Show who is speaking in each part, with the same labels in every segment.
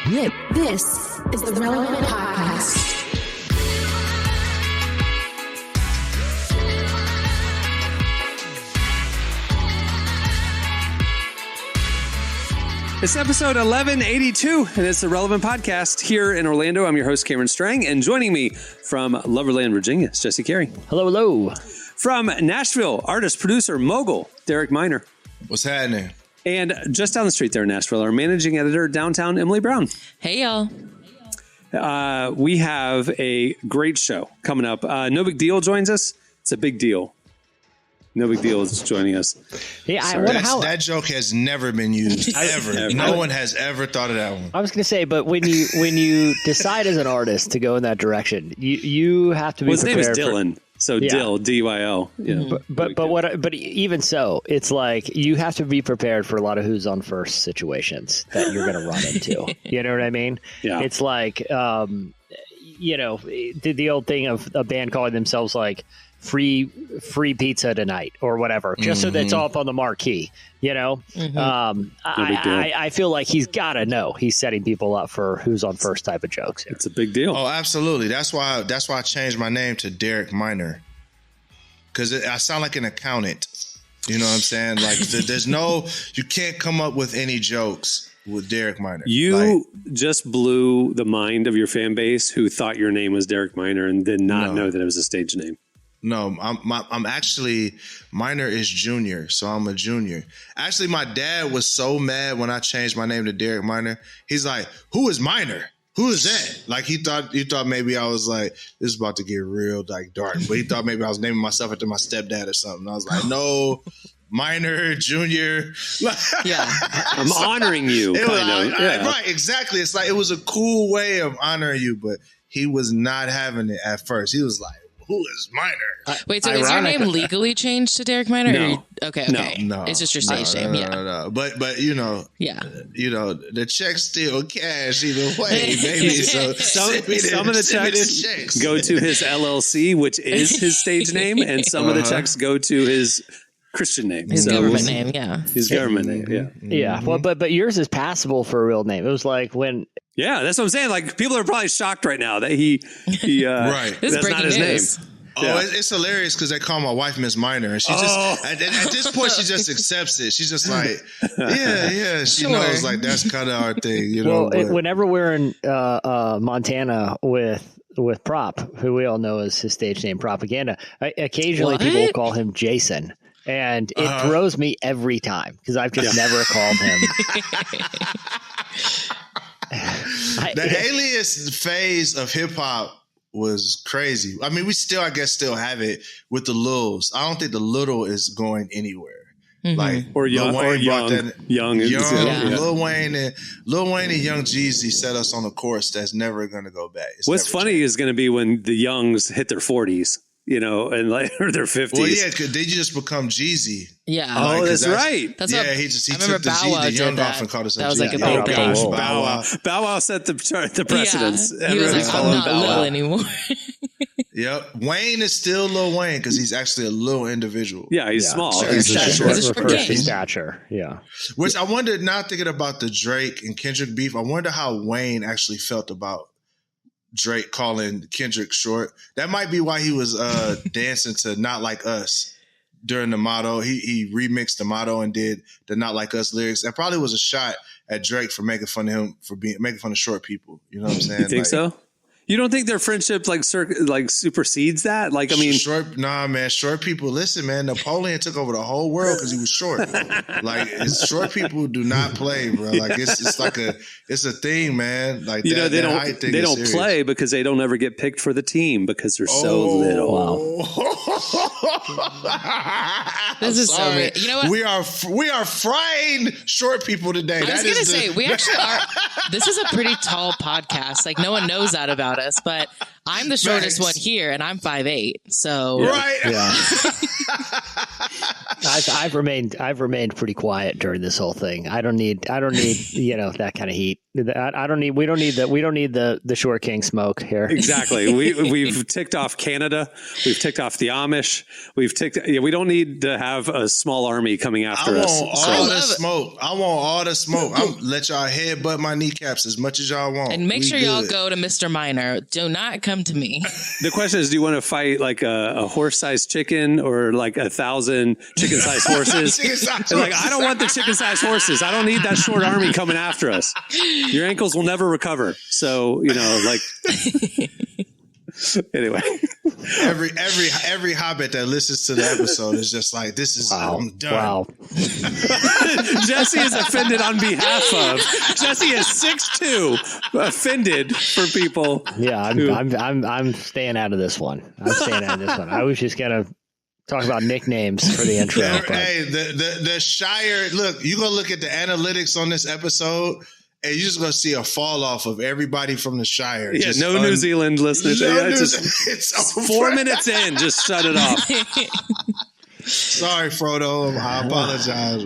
Speaker 1: This is the Relevant Podcast.
Speaker 2: It's episode 1182, and it's the Relevant Podcast here in Orlando. I'm your host, Cameron Strang, and joining me from Loverland, Virginia, is Jesse Carey.
Speaker 3: Hello, hello.
Speaker 2: From Nashville, artist, producer, mogul, Derek Miner.
Speaker 4: What's happening?
Speaker 2: And just down the street there in Nashville, our managing editor, downtown, Emily Brown.
Speaker 5: Hey, y'all.
Speaker 2: We have a great show coming up. No Big Deal joins us. It's a big deal. No Big Deal is joining us.
Speaker 3: Yeah, I wonder how
Speaker 4: that joke has never been used ever. No one has ever thought of that one.
Speaker 3: I was going to say, but when you decide as an artist to go in that direction, you have to be.
Speaker 2: Well, his name is
Speaker 3: prepared
Speaker 2: Dylan, so Dill, D-Y-L. Yeah,
Speaker 3: but even so, it's like you have to be prepared for a lot of who's on first situations that you're going to run into. You know what I mean?
Speaker 2: Yeah.
Speaker 3: It's like, the old thing of a band calling themselves like free pizza tonight or whatever, just so that's all up on the marquee, I feel like he's got to know he's setting people up for who's on first type of jokes here.
Speaker 2: It's a big deal.
Speaker 4: Oh, absolutely. That's why I changed my name to Derek Miner, because I sound like an accountant. You know what I'm saying? Like you can't come up with any jokes with Derek Miner.
Speaker 2: You just blew the mind of your fan base who thought your name was Derek Miner and did not know that it was a stage name.
Speaker 4: No, I'm actually, Miner is junior, so I'm a junior. Actually, my dad was so mad when I changed my name to Derek Miner. He's like, "Who is Miner? Who is that?" Like he thought maybe I was like, this is about to get real like dark. But he thought maybe I was naming myself after my stepdad or something. I was like, no, Miner, junior.
Speaker 2: Yeah, I'm honoring you.
Speaker 4: Right, exactly. It's like it was a cool way of honoring you, but he was not having it at first. He was like, "Who is Miner?"
Speaker 5: Wait, so is your name legally changed to Derek Miner?
Speaker 2: No.
Speaker 5: Okay.
Speaker 4: No.
Speaker 5: It's just your stage name.
Speaker 4: No. But the checks still cash either way, baby. So
Speaker 2: some of the checks go to his LLC, which is his stage name, and some of the checks go to his Christian name.
Speaker 5: His government name, yeah.
Speaker 2: His government name, yeah.
Speaker 3: Yeah. Well, but yours is passable for a real name. It was like when.
Speaker 2: Yeah, that's what I'm saying. Like, people are probably shocked right now that he
Speaker 4: right.
Speaker 5: This
Speaker 2: that's
Speaker 5: is
Speaker 2: not his
Speaker 5: news.
Speaker 2: name.
Speaker 4: Oh, it's hilarious because they call my wife Miss Minor, and she just at this point she just accepts it. She's just like, yeah. She knows like that's kind of our thing, you know.
Speaker 3: Well, whenever we're in Montana with Prop, who we all know as his stage name Propaganda, occasionally people call him Jason. And it throws me every time because I've just never called him.
Speaker 4: The alias phase of hip hop was crazy. I mean, we still have it with the Lils. I don't think the Little is going anywhere.
Speaker 5: Mm-hmm.
Speaker 4: Like
Speaker 2: young.
Speaker 4: Lil Wayne and Young Jeezy set us on a course that's never going to go back.
Speaker 2: What's funny is going to be when the Youngs hit their 40s. And like or their 50s.
Speaker 4: Well, yeah, because they just become Jeezy.
Speaker 5: Yeah.
Speaker 2: Oh, that's right.
Speaker 5: That's
Speaker 4: he took the Young off and called us
Speaker 5: that was
Speaker 4: Jeezy.
Speaker 5: like a big thing.
Speaker 4: Bow Wow
Speaker 2: set the precedence.
Speaker 5: Yeah. He was like, I'm not little anymore.
Speaker 4: Yep. Wayne is still Lil Wayne because he's actually a little individual.
Speaker 2: Yeah, he's small.
Speaker 3: He's
Speaker 5: a short kid.
Speaker 3: Stature. Yeah.
Speaker 4: Which I wonder, now thinking about the Drake and Kendrick beef, I wonder how Wayne actually felt about Drake calling Kendrick short. That might be why he was dancing to Not Like Us during the motto. He remixed the motto and did the Not Like Us lyrics. That probably was a shot at Drake for making fun of him for making fun of short people. You know what I'm saying?
Speaker 2: You think so? You don't think their friendship like supersedes that? Like, I mean,
Speaker 4: short people. Listen, man, Napoleon took over the whole world because he was short. Like, short people do not play, bro. Like, it's a thing, man. Like, they don't
Speaker 2: play because they don't ever get picked for the team because they're so little.
Speaker 5: This is so weird. You know what?
Speaker 4: We are frying short people today.
Speaker 5: I was going to say, we actually are. This is a pretty tall podcast. Like, no one knows that about us, but I'm the shortest one here, and I'm 5'8". So
Speaker 4: Right.
Speaker 3: Yeah. I've remained pretty quiet during this whole thing. I don't need that kind of heat. We don't need the Short King smoke here.
Speaker 2: Exactly. We've ticked off Canada. We've ticked off the Amish. We don't need to have a small army coming after us.
Speaker 4: I want all the smoke. I'll let y'all headbutt my kneecaps as much as y'all want.
Speaker 5: And make sure y'all go to Mr. Minor. Do not come to me.
Speaker 2: The question is, do you want to fight like a horse-sized chicken or like 1,000 chicken-sized horses? I don't want the chicken-sized horses. I don't need that short army coming after us. Your ankles will never recover. So, anyway.
Speaker 4: Every hobbit that listens to the episode is just like, this is, I'm done.
Speaker 3: Wow.
Speaker 2: Jesse is offended on behalf of. Jesse is 6'2", offended for people.
Speaker 3: Yeah, I'm staying out of this one. I was just gonna talk about nicknames for the intro.
Speaker 4: Hey, the Shire. Look, you gonna look at the analytics on this episode, and you're just gonna see a fall off of everybody from the Shire.
Speaker 2: Yeah, New Zealand listeners.
Speaker 4: It's
Speaker 2: 4 minutes in, just shut it off.
Speaker 4: Sorry, Frodo. I apologize.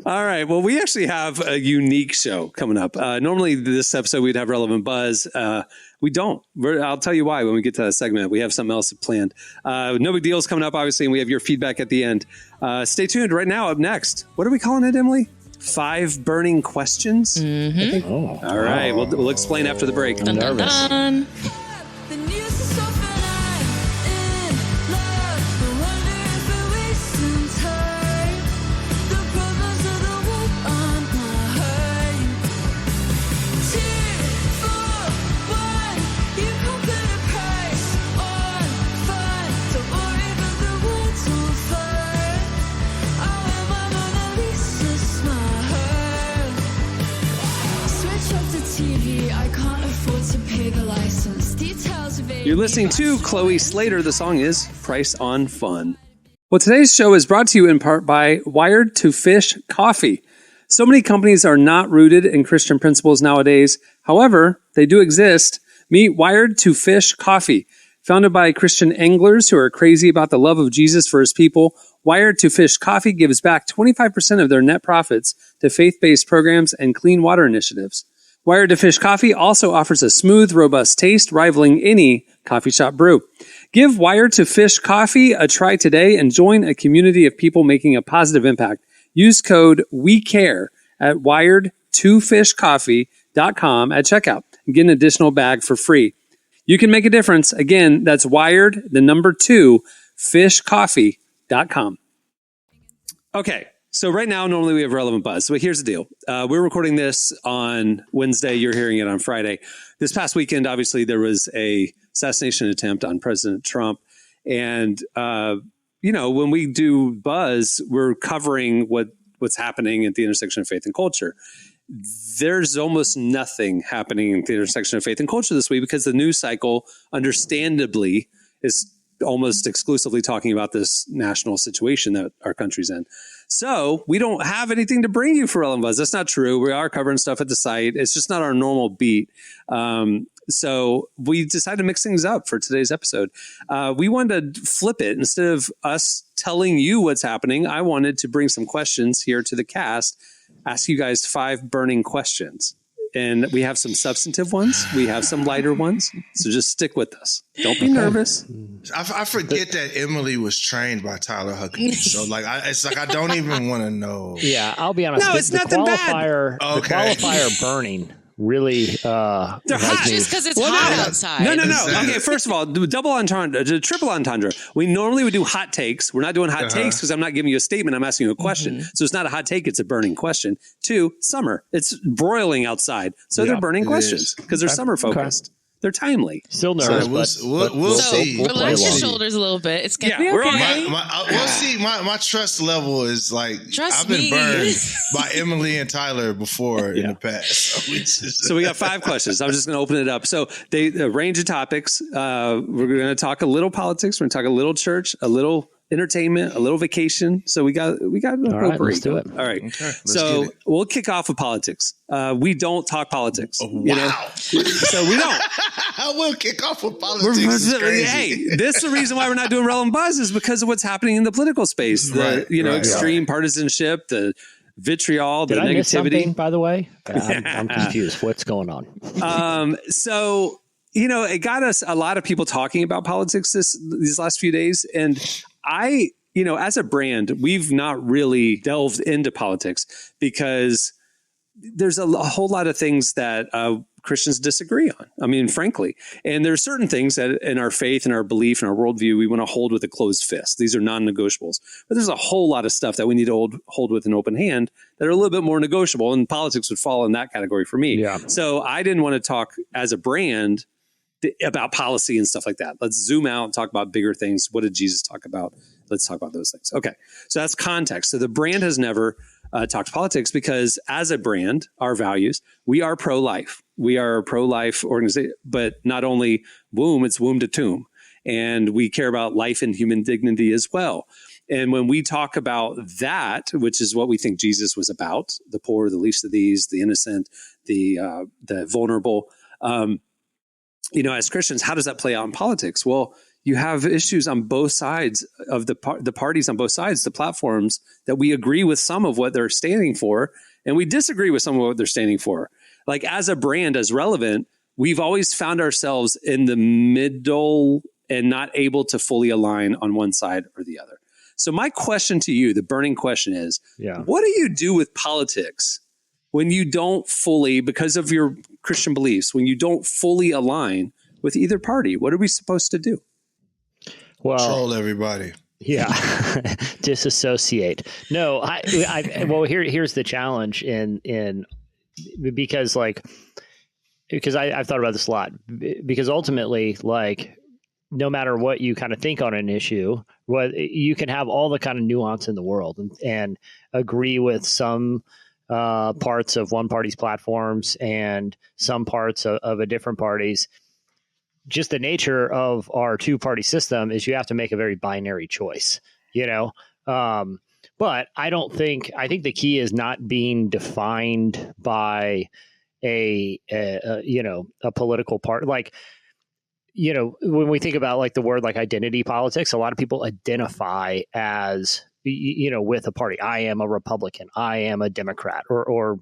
Speaker 2: All right. Well, we actually have a unique show coming up. Normally, this episode we'd have Relevant Buzz. We don't. I'll tell you why when we get to that segment. We have something else planned. No Big Deal is coming up, obviously, and we have your feedback at the end. Stay tuned. Right now, up next, what are we calling it, Emily? 5 burning questions?
Speaker 5: Mm-hmm.
Speaker 2: All right. We'll explain after the break.
Speaker 5: Dun, dun, dun.
Speaker 2: You're listening to Chloe Slater. The song is Price on Fun. Well, today's show is brought to you in part by Wired to Fish Coffee. So many companies are not rooted in Christian principles nowadays. However, they do exist. Meet Wired to Fish Coffee. Founded by Christian anglers who are crazy about the love of Jesus for his people, Wired to Fish Coffee gives back 25% of their net profits to faith-based programs and clean water initiatives. Wired to Fish Coffee also offers a smooth, robust taste rivaling any coffee shop brew. Give Wired to Fish Coffee a try today and join a community of people making a positive impact. Use code WECARE at wired2fishcoffee.com at checkout and get an additional bag for free. You can make a difference. Again, that's wired, 2, fishcoffee.com. Okay. So right now, normally we have Relevant Buzz. So here's the deal. We're recording this on Wednesday. You're hearing it on Friday. This past weekend, obviously, there was a assassination attempt on President Trump. And, when we do Buzz, we're covering what's happening at the intersection of faith and culture. There's almost nothing happening in the intersection of faith and culture this week because the news cycle, understandably, is almost exclusively talking about this national situation that our country's in. So we don't have anything to bring you for Relevant Buzz. That's not true. We are covering stuff at the site. It's just not our normal beat. So we decided to mix things up for today's episode. We wanted to flip it. Instead of us telling you what's happening, I wanted to bring some questions here to the cast, ask you guys 5 burning questions. And we have some substantive ones. We have some lighter ones. So just stick with us. Don't be nervous.
Speaker 4: I forget that Emily was trained by Tyler Huckabee. So I don't even want to know.
Speaker 3: Yeah, I'll be honest.
Speaker 2: No, it's nothing bad.
Speaker 3: The qualifier burning really
Speaker 2: they're hot
Speaker 5: just because it's hot outside.
Speaker 2: No. Okay, first of all, double entendre, triple entendre. We normally would do hot takes. We're not doing hot takes because I'm not giving you a statement. I'm asking you a question. So it's not a hot take. It's a burning question. 2, summer. It's broiling outside. So they're burning questions because they're summer focused. They're timely.
Speaker 3: Still nervous,
Speaker 4: so we'll see.
Speaker 5: Relax your shoulders a little bit. It's gonna be
Speaker 2: we're
Speaker 5: okay.
Speaker 4: We'll see. My trust level is like I've been burned by Emily and Tyler before in the past.
Speaker 2: So we got 5 questions. I'm just going to open it up. So a range of topics. We're going to talk a little politics. We're going to talk a little church, a little entertainment, a little vacation. So we got a
Speaker 3: All right, let's do it.
Speaker 2: All right.
Speaker 4: Okay, let's
Speaker 2: So
Speaker 4: get it.
Speaker 2: we'll kick off with politics. We don't talk politics.
Speaker 4: Oh,
Speaker 2: You know?
Speaker 4: wow.
Speaker 2: So we don't.
Speaker 4: We'll kick off with politics. It's crazy.
Speaker 2: Hey, this is the reason why we're not doing Relevant Buzz is because of what's happening in the political space.
Speaker 4: Right,
Speaker 2: Extreme partisanship, the vitriol,
Speaker 3: Did
Speaker 2: the
Speaker 3: I miss something,
Speaker 2: negativity.
Speaker 3: by the way? I'm confused. What's going on?
Speaker 2: So, it got us a lot of people talking about politics these last few days. And I, as a brand, we've not really delved into politics because there's a whole lot of things that Christians disagree on. I mean, frankly, and there's certain things that in our faith and our belief and our worldview, we want to hold with a closed fist. These are non-negotiables, but there's a whole lot of stuff that we need to hold with an open hand that are a little bit more negotiable, and politics would fall in that category for me.
Speaker 3: Yeah.
Speaker 2: So I didn't want to talk as a brand about policy and stuff like that. Let's zoom out and talk about bigger things. What did Jesus talk about? Let's talk about those things. Okay. So that's context. So the brand has never talked politics because as a brand, our values, we are pro-life. We are a pro-life organization, but not only womb, it's womb to tomb. And we care about life and human dignity as well. And when we talk about that, which is what we think Jesus was about, the poor, the least of these, the innocent, the vulnerable, as Christians, how does that play out in politics? Well, you have issues on both sides of the parties on both sides, the platforms that we agree with some of what they're standing for, and we disagree with some of what they're standing for. Like as a brand, as Relevant, we've always found ourselves in the middle and not able to fully align on one side or the other. So my question to you, the burning question is, what do you do with politics when you don't fully, because of your Christian beliefs, when you don't fully align with either party? What are we supposed to do?
Speaker 3: Well,
Speaker 4: Troll everybody.
Speaker 3: Yeah. Disassociate. No, here's the challenge because I've thought about this a lot, because ultimately, no matter what you kind of think on an issue, you can have all the kind of nuance in the world and agree with some parts of one party's platforms and some parts of a different party's. Just the nature of our two-party system is you have to make a very binary choice, but I think the key is not being defined by a political part. When we think about the word identity politics, a lot of people identify as, with a party. I am a Republican. I am a Democrat, or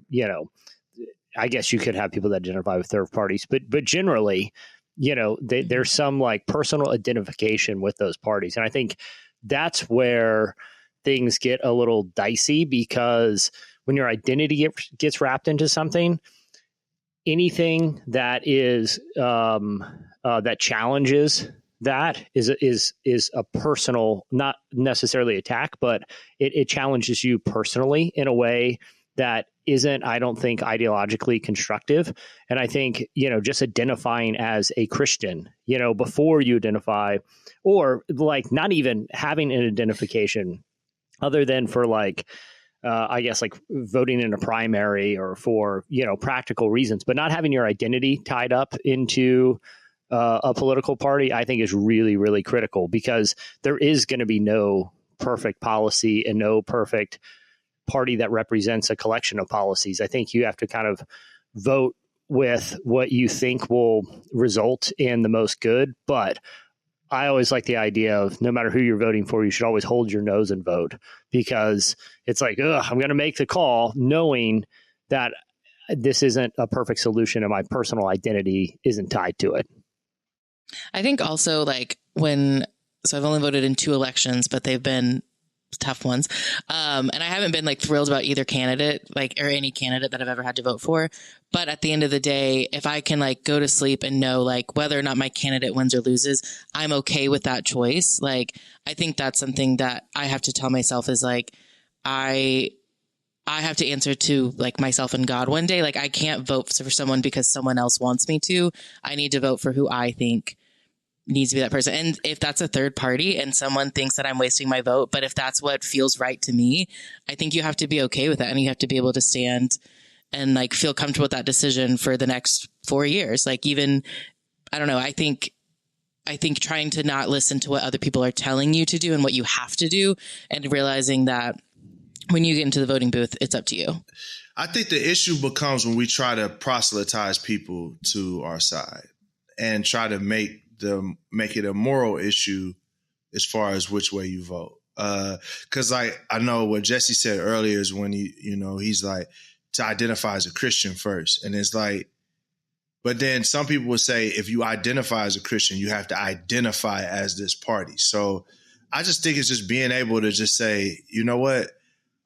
Speaker 3: I guess you could have people that identify with third parties, but generally, there's some personal identification with those parties. And I think that's where things get a little dicey, because when your identity gets wrapped into something, anything that is that challenges that is a personal, not necessarily attack, but it challenges you personally in a way that isn't, I don't think, ideologically constructive. And I think, just identifying as a Christian, before you identify, or not even having an identification other than for I guess voting in a primary or for, practical reasons, but not having your identity tied up into a political party, I think is really, really critical, because there is going to be no perfect policy and no perfect party that represents a collection of policies. I think you have to kind of vote with what you think will result in the most good. But I always like the idea of no matter who you're voting for, you should always hold your nose and vote, because it's I'm going to make the call knowing that this isn't a perfect solution and my personal identity isn't tied to it.
Speaker 5: I think also so I've only voted in 2 elections, but they've been tough ones. And I haven't been thrilled about either candidate, or any candidate that I've ever had to vote for. But at the end of the day, if I can go to sleep and know whether or not my candidate wins or loses, I'm okay with that choice. I think that's something that I have to tell myself is I have to answer to myself and God one day. I can't vote for someone because someone else wants me to. I need to vote for who I think needs to be that person. And if that's a third party and someone thinks that I'm wasting my vote, but if that's what feels right to me, I think you have to be okay with that. And you have to be able to stand and feel comfortable with that decision for the next 4 years. Even, I don't know, I think I think trying to not listen to what other people are telling you to do and what you have to do, and realizing that when you get into the voting booth, it's up to you.
Speaker 4: I think the issue becomes when we try to proselytize people to our side and try to make it a moral issue as far as which way you vote. Because I know what Jesse said earlier is when he's like to identify as a Christian first, and it's like, but then some people would say if you identify as a Christian, you have to identify as this party. So I just think it's just being able to just say, you know what,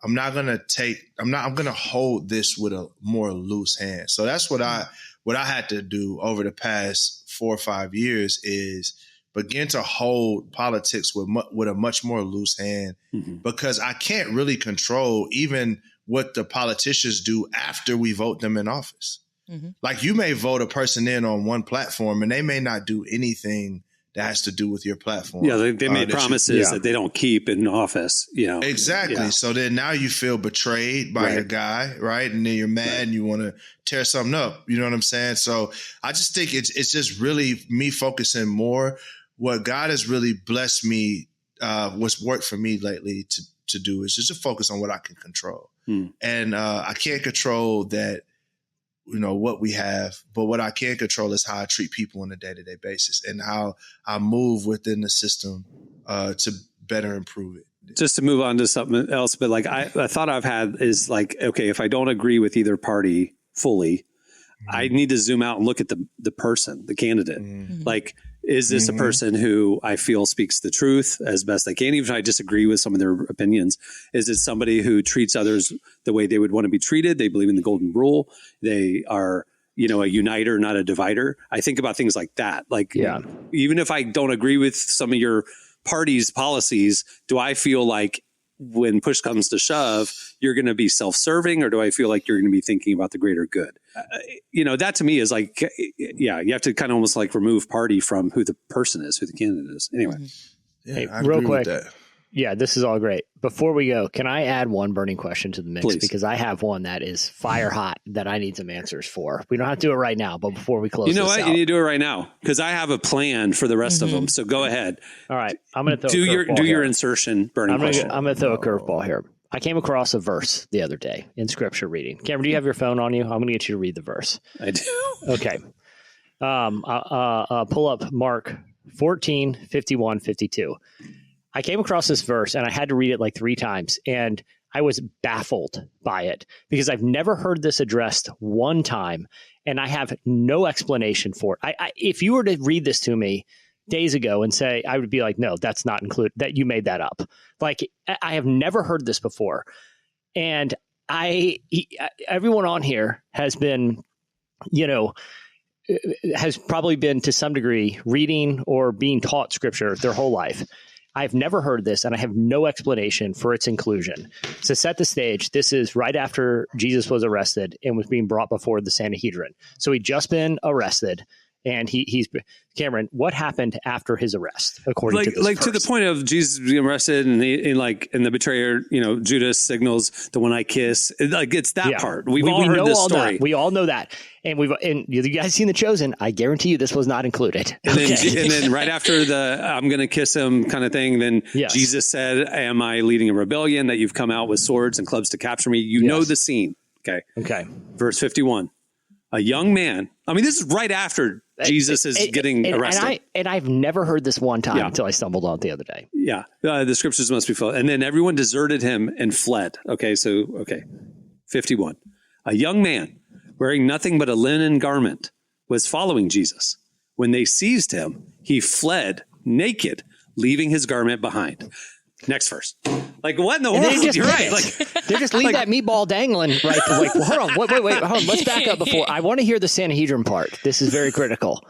Speaker 4: I'm going to hold this with a more loose hand. So that's what I had to do over the past 4 or 5 years is begin to hold politics with a much more loose hand, because I can't really control even what the politicians do after we vote them in office. Like you may vote a person in on one platform and they may not do anything that has to do with your platform.
Speaker 2: Yeah, they made promises that they don't keep in office. Exactly.
Speaker 4: Yeah. So then now you feel betrayed by your guy, right? And then you're mad and you want to tear something up. You know what I'm saying? So I just think it's just really me focusing more. What God has really blessed me, what's worked for me lately to do is just to focus on what I can control. And I can't control that, what we have, but what I can control is how I treat people on a day-to-day basis and how I move within the system to better improve it.
Speaker 2: Just to move on to something else, but like a thought I've had is like, okay, if I don't agree with either party fully, I need to zoom out and look at the person, the candidate. Like, is this a person who I feel speaks the truth as best they can, even if I disagree with some of their opinions? Is it somebody who treats others the way they would want to be treated? They believe in the golden rule. They are, a uniter, not a divider. I think about things like that. Like, even if I don't agree with some of your party's policies, do I feel like when push comes to shove, you're going to be self-serving, or do I feel like you're going to be thinking about the greater good? That to me is like, you have to kind of almost like remove party from who the person is, who the candidate is. Anyway.
Speaker 3: Hey, real quick. Yeah, this is all great. Before we go, can I add one burning question to the mix?
Speaker 2: Please.
Speaker 3: Because I have one that is fire hot that I need some answers for. We don't have to do it right now, but before we close
Speaker 2: you know
Speaker 3: this
Speaker 2: what?
Speaker 3: out.
Speaker 2: You need to do it right now because I have a plan for the rest of them. So go ahead.
Speaker 3: All right. I'm going to throw
Speaker 2: do your insertion burning question.
Speaker 3: I'm going to throw a curveball here. I came across a verse the other day in scripture reading. Cameron, do you have your phone on you? I'm going to get you to read the verse.
Speaker 2: I do.
Speaker 3: Okay. Pull up Mark 14, 51, 52. I came across this verse and I had to read it like 3 times, and I was baffled by it because I've never heard this addressed one time, and I have no explanation for it. If you were to read this to me days ago and say, I would be like, no, that's not included, that you made that up. Like, I have never heard this before. And everyone on here has been, has probably been to some degree reading or being taught scripture their whole life. I've never heard this, and I have no explanation for its inclusion. To set the stage, this is right after Jesus was arrested and was being brought before the Sanhedrin. So he'd just been arrested, and he's Cameron. What happened after his arrest, according to this verse?
Speaker 2: To the point of Jesus being arrested, and the betrayer, Judas signals the one I kiss. It's that part. We all heard this story.
Speaker 3: We all know that, and you guys seen The Chosen. I guarantee you, this was not included.
Speaker 2: And then right after the I'm going to kiss him kind of thing, then Jesus said, "Am I leading a rebellion that you've come out with swords and clubs to capture me?" You know the scene. Okay. Verse 51. A young man. I mean, this is right after Jesus is getting arrested.
Speaker 3: And I've never heard this one time until I stumbled on it the other day.
Speaker 2: Yeah. The scriptures must be full. And then everyone deserted him and fled. 51. A young man wearing nothing but a linen garment was following Jesus. When they seized him, he fled naked, leaving his garment behind. Next verse. Like, what in the world? You're right.
Speaker 3: They just leave that meatball dangling. Right. Like, well, hold on. Wait. Hold on. Let's back up before. I want to hear the Sanhedrin part. This is very critical.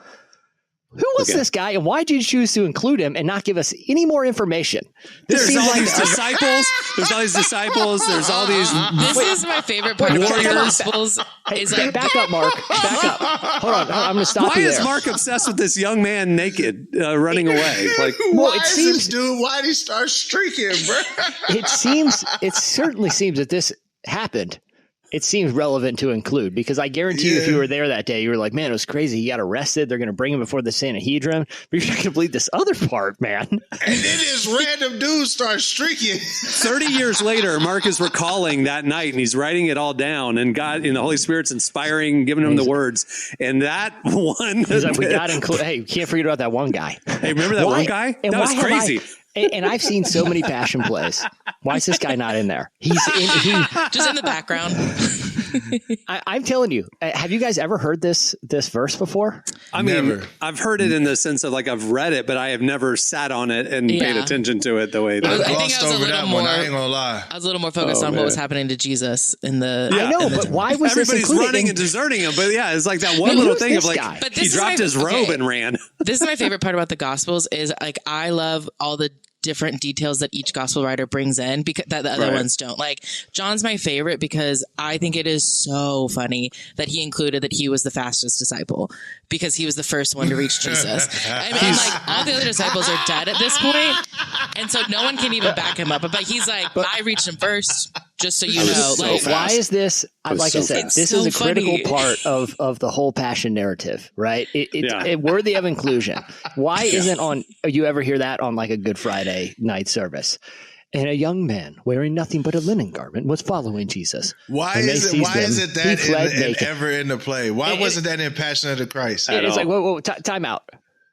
Speaker 3: Who was this guy, and why did you choose to include him and not give us any more information?
Speaker 2: There's all these disciples. There's all these disciples. There's all these.
Speaker 5: This is my favorite part of the Gospels.
Speaker 3: Back up, Mark. Back up. Hold on. I'm going to stop you there.
Speaker 2: Why is Mark obsessed with this young man naked running away?
Speaker 4: Why did he start streaking, bro?
Speaker 3: It certainly seems that this happened it seems relevant to include, because I guarantee you if you were there that day, you were like, man, it was crazy. He got arrested. They're going to bring him before the Sanhedrin. But you're not going to believe this other part, man.
Speaker 4: And then this random dude starts streaking.
Speaker 2: 30 years later, Mark is recalling that night and he's writing it all down, and God and the Holy Spirit's inspiring, giving him the words. And that one.
Speaker 3: He's like, we got to include, hey, we can't forget about that one guy.
Speaker 2: Hey, remember that one guy?
Speaker 3: And
Speaker 2: that was crazy.
Speaker 3: And I've seen so many passion plays. Why is this guy not in there? He's
Speaker 5: just in the background.
Speaker 3: I'm telling you, have you guys ever heard this verse before?
Speaker 2: I mean, I've heard it in the sense of like I've read it, but I have never sat on it and paid attention to it the way that
Speaker 4: I glossed over that one. I ain't gonna lie.
Speaker 5: I was a little more focused on what was happening to Jesus in the.
Speaker 3: I know, but why was
Speaker 2: everybody's running and deserting him? But yeah, it's like that one little thing of like he dropped his robe and ran.
Speaker 5: This is my favorite part about the Gospels is like I love all the different details that each gospel writer brings in because that the other ones don't. Like John's my favorite because I think it is so funny that he included that he was the fastest disciple because he was the first one to reach Jesus. I mean, like all the other disciples are dead at this point, and so no one can even back him up. But he's like, I reached him first. Just so you know,
Speaker 3: so like, why is this? Like I said, this is a critical part of the whole passion narrative, right? It's worthy of inclusion. Why isn't on? You ever hear that on like a Good Friday night service? And a young man wearing nothing but a linen garment was following Jesus.
Speaker 4: Why is it that ever in the play? Why wasn't that in Passion of the Christ?
Speaker 3: It's like, whoa, time out.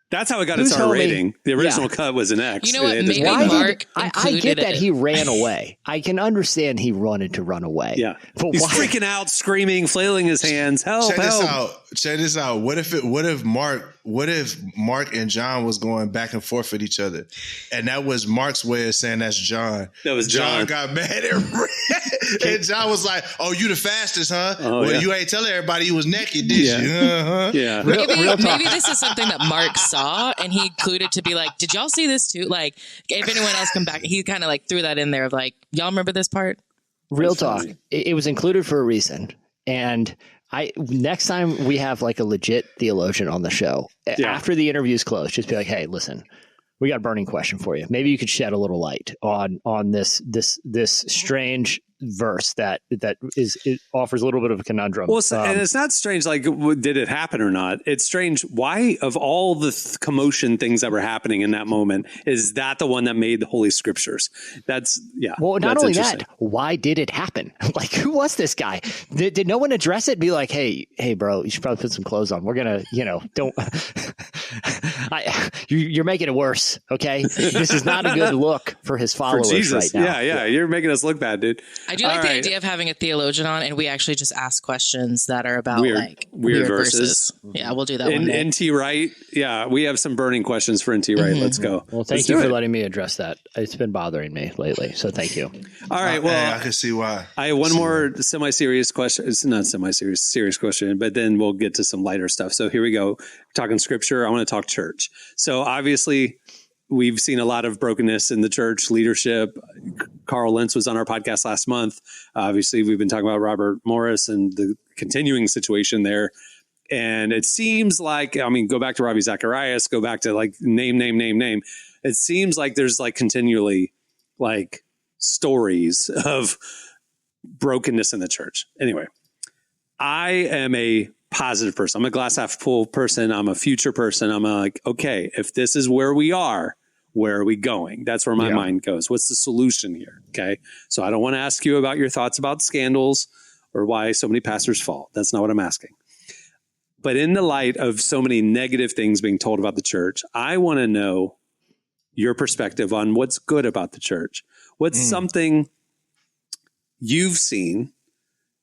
Speaker 2: That's how it got its R rating. The original cut was an X.
Speaker 5: You know what? Maybe Mark
Speaker 3: I get that he ran away. I can understand he wanted to run away.
Speaker 2: Yeah. But he's freaking out, screaming, flailing his hands. Help,
Speaker 4: Check this out. What if Mark and John was going back and forth with each other? And that was Mark's way of saying that's John.
Speaker 2: That was John.
Speaker 4: Got mad and ran. And John was like, oh, you the fastest, huh? You ain't telling everybody you was naked, did you? Uh-huh.
Speaker 2: Yeah.
Speaker 5: Maybe this is something that Mark saw and he included to be like, did y'all see this too? Like, if anyone else come back, he kind of like threw that in there of like, y'all remember this part?
Speaker 3: Real talk. It was included for a reason. And next time we have like a legit theologian on the show, after the interview's closed, just be like, hey, listen, we got a burning question for you. Maybe you could shed a little light on this strange verse that it offers a little bit of a conundrum.
Speaker 2: Well, and it's not strange, like, did it happen or not? It's strange. Why, of all the commotion things that were happening in that moment, is that the one that made the Holy Scriptures? Well, not only that, why did it happen? Like, who was this guy? Did no one address it? Be like, hey, bro, you should probably put some clothes on. We're going to, don't, you're making it worse. Okay. This is not a good look for his followers right now. Yeah. You're making us look bad, dude.
Speaker 5: I do like the idea of having a theologian on, and we actually just ask questions that are about weird
Speaker 2: verses.
Speaker 5: Yeah, we'll do that one day.
Speaker 2: NT Wright. Yeah, we have some burning questions for NT Wright. Let's go.
Speaker 3: Well, thank you for letting me address that. It's been bothering me lately, so thank you.
Speaker 2: All right. Well,
Speaker 4: I can see why.
Speaker 2: I have one more semi-serious question. It's not semi-serious, serious question, but then we'll get to some lighter stuff. So here we go. We're talking scripture. I want to talk church. So obviously, we've seen a lot of brokenness in the church leadership. Carl Lentz was on our podcast last month. Obviously, we've been talking about Robert Morris and the continuing situation there. And it seems like, I mean, go back to Ravi Zacharias, go back to like name. It seems like there's like continually like stories of brokenness in the church. Anyway, I am a positive person. I'm a glass half full person. I'm a future person. I'm like, okay, if this is where we are, where are we going? That's where my mind goes. What's the solution here? Okay. So I don't want to ask you about your thoughts about scandals or why so many pastors fall. That's not what I'm asking. But in the light of so many negative things being told about the church, I want to know your perspective on what's good about the church. What's something you've seen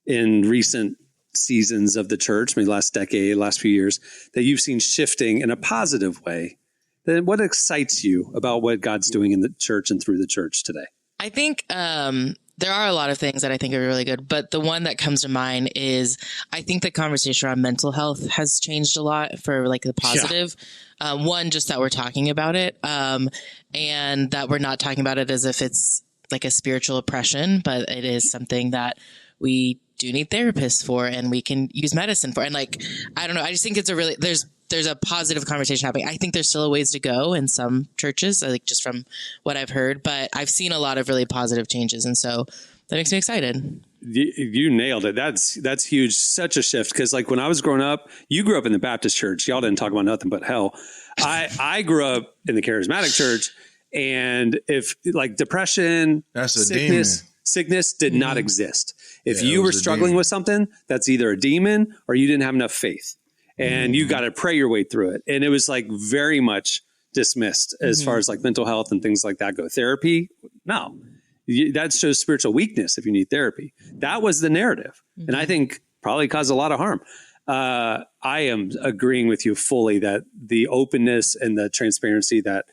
Speaker 2: in recent seasons of the church, maybe last decade, last few years, that you've seen shifting in a positive way? Then what excites you about what God's doing in the church and through the church today?
Speaker 5: I think there are a lot of things that I think are really good, but the one that comes to mind is I think the conversation around mental health has changed a lot for like the positive. One, just that we're talking about it, and that we're not talking about it as if it's like a spiritual oppression, but it is something that we do need therapists for and we can use medicine for. And like, I don't know, I just think it's a really, there's a positive conversation happening. I think there's still a ways to go in some churches, like just from what I've heard, but I've seen a lot of really positive changes. And so that makes me excited.
Speaker 2: You nailed it. That's huge. Such a shift. Because like when I was growing up, you grew up in the Baptist church. Y'all didn't talk about nothing but hell. I grew up in the charismatic church, and if like depression,
Speaker 4: that's a demon.
Speaker 2: Sickness did not exist. If
Speaker 4: Yeah,
Speaker 2: you were
Speaker 4: a
Speaker 2: struggling
Speaker 4: demon.
Speaker 2: with something, that's either a demon or you didn't have enough faith, and you got to pray your way through it. And it was like very much dismissed as far as like mental health and things like that go. Therapy, no. That shows spiritual weakness if you need therapy. That was the narrative. And I think probably caused a lot of harm. I am agreeing with you fully that the openness and the transparency that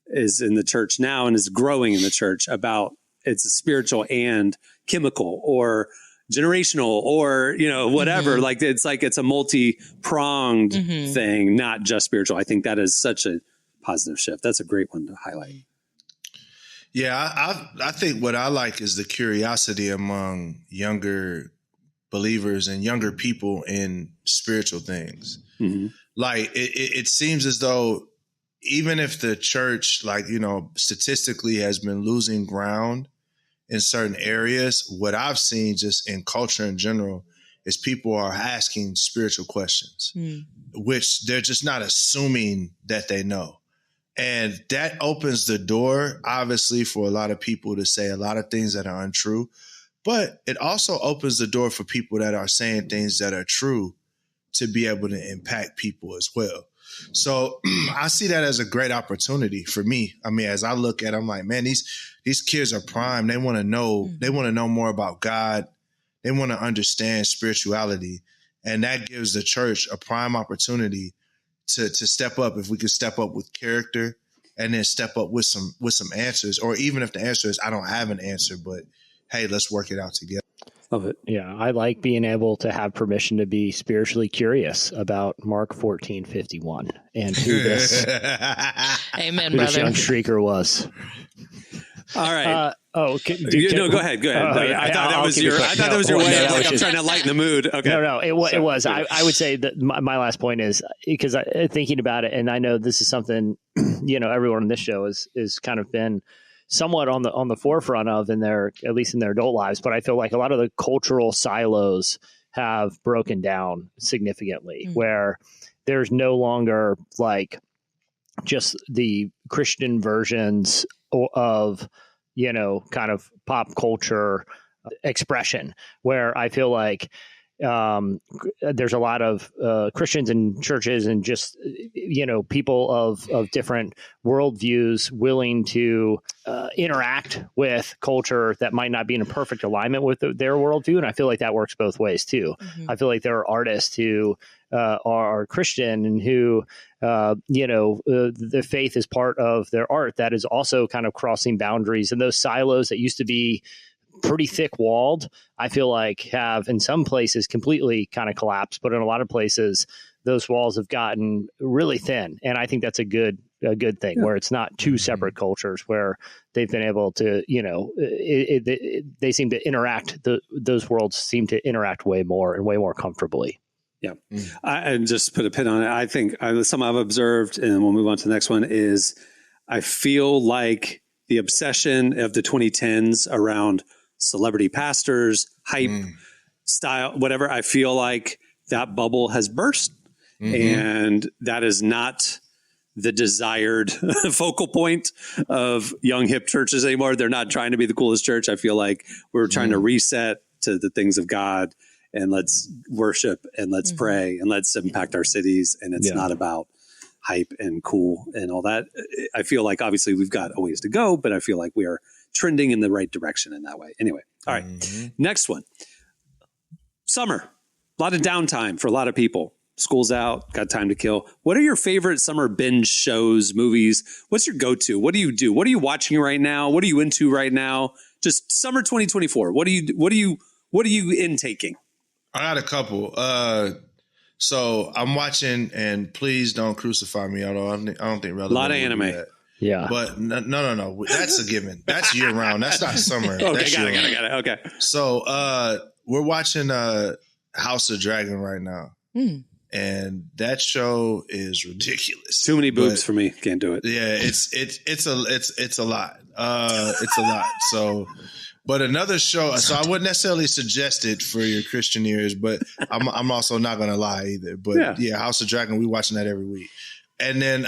Speaker 2: is in the church now and is growing in the church about it's spiritual and chemical or generational or, whatever. Like it's a multi-pronged thing, not just spiritual. I think that is such a positive shift. That's a great one to highlight.
Speaker 4: Yeah, I think what I like is the curiosity among younger believers and younger people in spiritual things. Like it seems as though even if the church, like, statistically has been losing ground in certain areas, what I've seen just in culture in general is people are asking spiritual questions, which they're just not assuming that they know. And that opens the door, obviously, for a lot of people to say a lot of things that are untrue. But it also opens the door for people that are saying things that are true to be able to impact people as well. So I see that as a great opportunity for me. I mean, as I look at it, I'm like, man, these kids are prime. They want to know. They want to know more about God. They want to understand spirituality. And that gives the church a prime opportunity to step up. If we could step up with character and then step up with some answers, or even if the answer is I don't have an answer, but hey, let's work it out together.
Speaker 2: Love it.
Speaker 3: Yeah, I like being able to have permission to be spiritually curious about Mark 14:51 and who this
Speaker 5: Amen,
Speaker 3: who this
Speaker 5: brother.
Speaker 3: young streaker was.
Speaker 2: All right.
Speaker 3: Go ahead.
Speaker 2: I thought that was your way of like, I'm trying to lighten the mood. Okay.
Speaker 3: No, it was. I would say that my last point is because thinking about it, and I know this is something, everyone on this show is kind of been somewhat on the forefront of at least in their adult lives. But I feel like a lot of the cultural silos have broken down significantly where there's no longer like just the Christian versions of, kind of pop culture expression, where I feel like there's a lot of Christians and churches and just, people of different worldviews willing to interact with culture that might not be in a perfect alignment with their worldview. And I feel like that works both ways too. I feel like there are artists who are Christian and who, the faith is part of their art that is also kind of crossing boundaries, and those silos that used to be pretty thick walled, I feel like have in some places completely kind of collapsed, but in a lot of places those walls have gotten really thin. And I think that's a good thing where it's not two separate cultures, where they've been able to, they seem to interact. Those worlds seem to interact way more and way more comfortably.
Speaker 2: Yeah. I just put a pin on it. I think something I've observed, and we'll move on to the next one, is I feel like the obsession of the 2010s around celebrity pastors, hype, style, whatever, I feel like that bubble has burst. And that is not the desired focal point of young hip churches anymore. They're not trying to be the coolest church. I feel like we're trying to reset to the things of God, and let's worship and let's pray and let's impact our cities. And it's not about hype and cool and all that. I feel like obviously we've got a ways to go, but I feel like we are trending in the right direction in that way. Anyway. All right. Next one. Summer. A lot of downtime for a lot of people. School's out, got time to kill. What are your favorite summer binge shows, movies? What's your go-to? What do you do? What are you watching right now? What are you into right now? Just summer 2024. What are you intaking?
Speaker 4: I got a couple. So I'm watching, and please don't crucify me. Although I don't think relevant.
Speaker 2: A lot of anime.
Speaker 3: Yeah.
Speaker 4: But no. That's a given. That's year round. That's not summer.
Speaker 2: Okay,
Speaker 4: That's
Speaker 2: got it. Okay.
Speaker 4: So we're watching House of Dragon right now. And that show is ridiculous.
Speaker 2: Too many boobs for me. Can't do it.
Speaker 4: Yeah, it's a lot. It's a lot. So But another show, so I wouldn't necessarily suggest it for your Christian ears, but I'm also not going to lie either. But yeah, House of Dragon, we watching that every week. And then,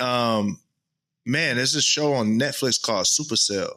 Speaker 4: man, there's a show on Netflix called Supercell.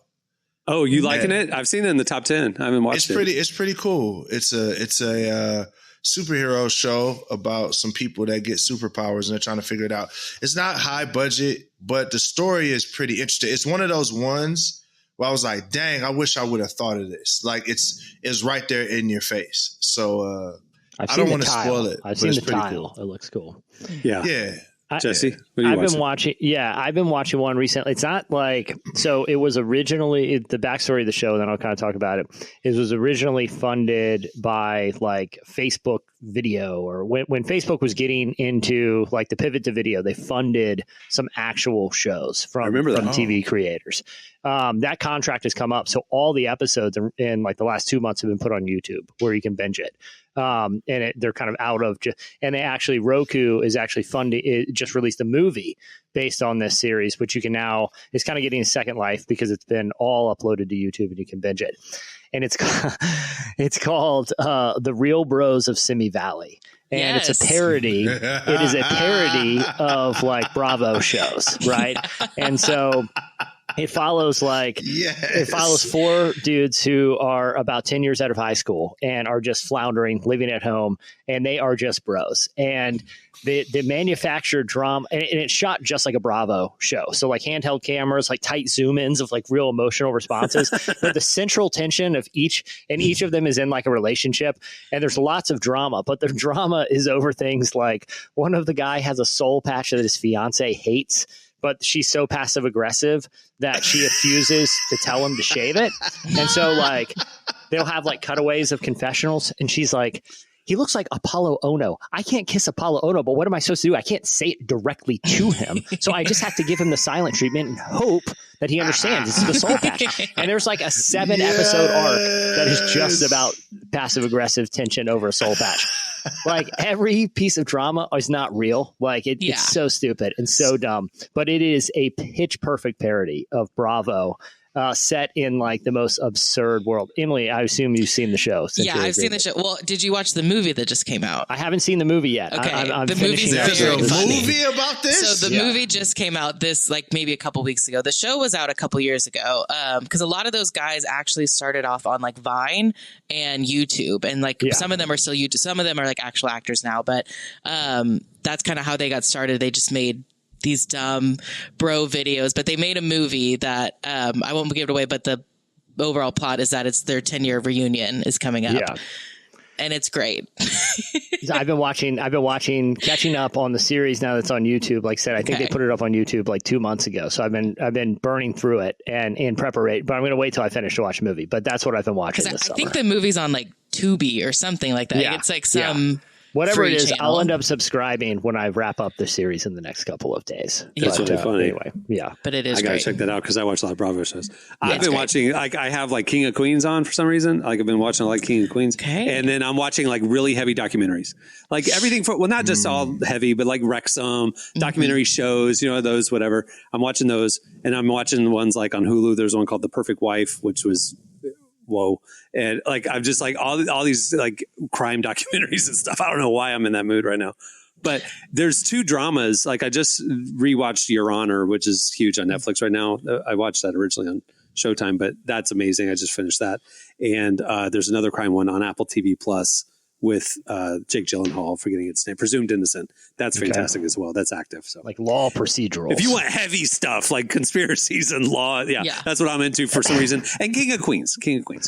Speaker 2: Oh, you liking it? I've seen it in the top 10. I haven't watched it.
Speaker 4: It's pretty cool. It's a superhero show about some people that get superpowers and they're trying to figure it out. It's not high budget, but the story is pretty interesting. It's one of those ones where I was like, dang, I wish I would have thought of this. Like it's right there in your face. So I don't want to spoil it.
Speaker 3: I've seen the tile. Cool. It looks cool.
Speaker 2: Yeah.
Speaker 4: Yeah.
Speaker 2: Jesse,
Speaker 3: I've been watching one recently. It's not like, so it was originally, the backstory of the show, then I'll kind of talk about it. It was originally funded by like Facebook video, or when Facebook was getting into like the pivot to video, they funded some actual shows from TV creators. That contract has come up. So all the episodes in like the last 2 months have been put on YouTube where you can binge it. And they're kind of out of, and they actually, Roku is actually funding, it just released a movie based on this series, which you can now, it's kind of getting a second life because it's been all uploaded to YouTube and you can binge it. And it's called The Real Bros of Simi Valley. And it's a parody. It is a parody of like Bravo shows, right? And so it follows it follows 4 dudes who are about 10 years out of high school and are just floundering, living at home, and they are just bros. And the manufactured drama, and it's shot just like a Bravo show. So like handheld cameras, like tight zoom ins of like real emotional responses. But the central tension of each of them is in like a relationship, and there's lots of drama, but the drama is over things like one of the guy has a soul patch that his fiance hates, but she's so passive aggressive that she refuses to tell him to shave it. And so like they'll have like cutaways of confessionals, and she's like, he looks like Apollo Ono. I can't kiss Apollo Ono, but what am I supposed to do? I can't say it directly to him. So I just have to give him the silent treatment and hope that he understands. This is the soul patch. And there's like a 7-episode arc that is just about passive aggressive tension over a soul patch. Like every piece of drama is not real. Like it's so stupid and so dumb, but it is a pitch perfect parody of Bravo. Set in like the most absurd world. Emily, I assume you've seen the show.
Speaker 5: Yeah, I've seen the show. Well, did you watch the movie that just came out?
Speaker 3: I haven't seen the movie yet.
Speaker 5: Okay,
Speaker 3: I'm
Speaker 5: the movie's very funny.
Speaker 4: Movie about this?
Speaker 5: So the movie just came out this like maybe a couple weeks ago. The show was out a couple years ago because a lot of those guys actually started off on like Vine and YouTube, and like some of them are still YouTube. Some of them are like actual actors now, but that's kind of how they got started. They just made these dumb bro videos, but they made a movie that I won't give it away, but the overall plot is that it's their 10-year reunion is coming up. Yeah. And it's great.
Speaker 3: I've been catching up on the series now that's on YouTube. Like I said, I think they put it up on YouTube like 2 months ago. So I've been burning through it and in preparation, but I'm going to wait till I finish to watch the movie. But that's what I've been watching this summer.
Speaker 5: I think the movie's on like Tubi or something like that. Yeah. It's like some...
Speaker 3: Whatever it is, channel. I'll end up subscribing when I wrap up the series in the next couple of days.
Speaker 2: That's really funny.
Speaker 3: Anyway, yeah.
Speaker 5: But it is
Speaker 2: I got to check that out because I watch a lot of Bravo shows. I've been watching, like I have like King of Queens on for some reason. Like I've been watching like King of Queens.
Speaker 5: Okay.
Speaker 2: And then I'm watching like really heavy documentaries. Like everything for, well, not just all heavy, but like Wrexham, documentary shows, you know, those, whatever. I'm watching those, and I'm watching the ones like on Hulu. There's one called The Perfect Wife, which was... whoa. And like I'm just like all these like crime documentaries and stuff. I don't know why I'm in that mood right now. But there's 2 dramas. Like I just rewatched Your Honor, which is huge on Netflix right now. I watched that originally on Showtime, but that's amazing. I just finished that. And there's another crime one on Apple TV Plus with Jake Gyllenhaal, forgetting its name, Presumed Innocent. That's fantastic as well. That's active. So
Speaker 3: like law procedurals.
Speaker 2: If you want heavy stuff like conspiracies and law, that's what I'm into for some reason. And King of Queens.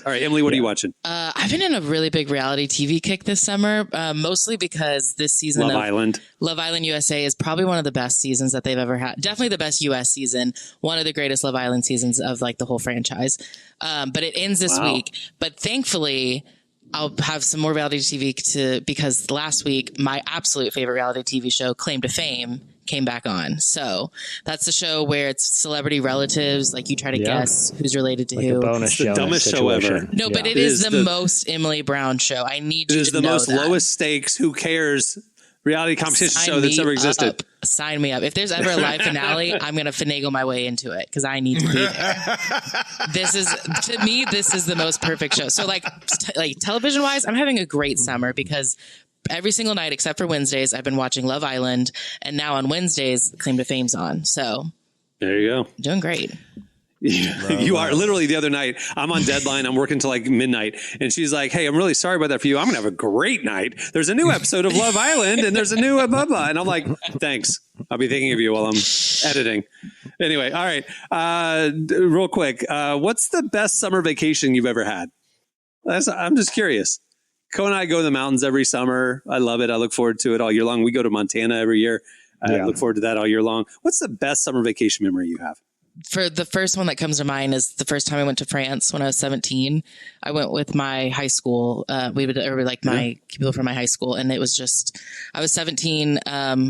Speaker 2: All right, Emily, what are you watching?
Speaker 5: I've been in a really big reality TV kick this summer, mostly because this season
Speaker 2: Love Island
Speaker 5: USA is probably one of the best seasons that they've ever had. Definitely the best US season. One of the greatest Love Island seasons of like the whole franchise. But it ends this week. But thankfully... I'll have some more reality TV because last week, my absolute favorite reality TV show, Claim to Fame, came back on. So that's the show where it's celebrity relatives. Like you try to guess who's related to
Speaker 3: like
Speaker 5: who.
Speaker 3: A bonus
Speaker 2: it's the dumbest show ever.
Speaker 5: No, but it is the most Emily Brown show. I need you to know
Speaker 2: It is the most lowest stakes. Who cares? reality competition
Speaker 5: Sign
Speaker 2: show that's
Speaker 5: me
Speaker 2: ever existed.
Speaker 5: up. Sign me up. If there's ever a live finale, I'm going to finagle my way into it because I need to be there. This is the most perfect show. So like television wise, I'm having a great summer because every single night except for Wednesdays, I've been watching Love Island, and now on Wednesdays, Claim to Fame's on. So
Speaker 2: there you go.
Speaker 5: Doing great.
Speaker 2: You are literally the other night. I'm on deadline. I'm working till like midnight. And she's like, hey, I'm really sorry about that for you. I'm going to have a great night. There's a new episode of Love Island and there's a new blah, blah. And I'm like, thanks. I'll be thinking of you while I'm editing. Anyway. All right. Real quick. What's the best summer vacation you've ever had? I'm just curious. Co and I go to the mountains every summer. I love it. I look forward to it all year long. We go to Montana every year. I look forward to that all year long. What's the best summer vacation memory you have?
Speaker 5: For the first one that comes to mind is the first time I went to France when I was 17. I went with my high school. My people from my high school. And it was just, I was 17,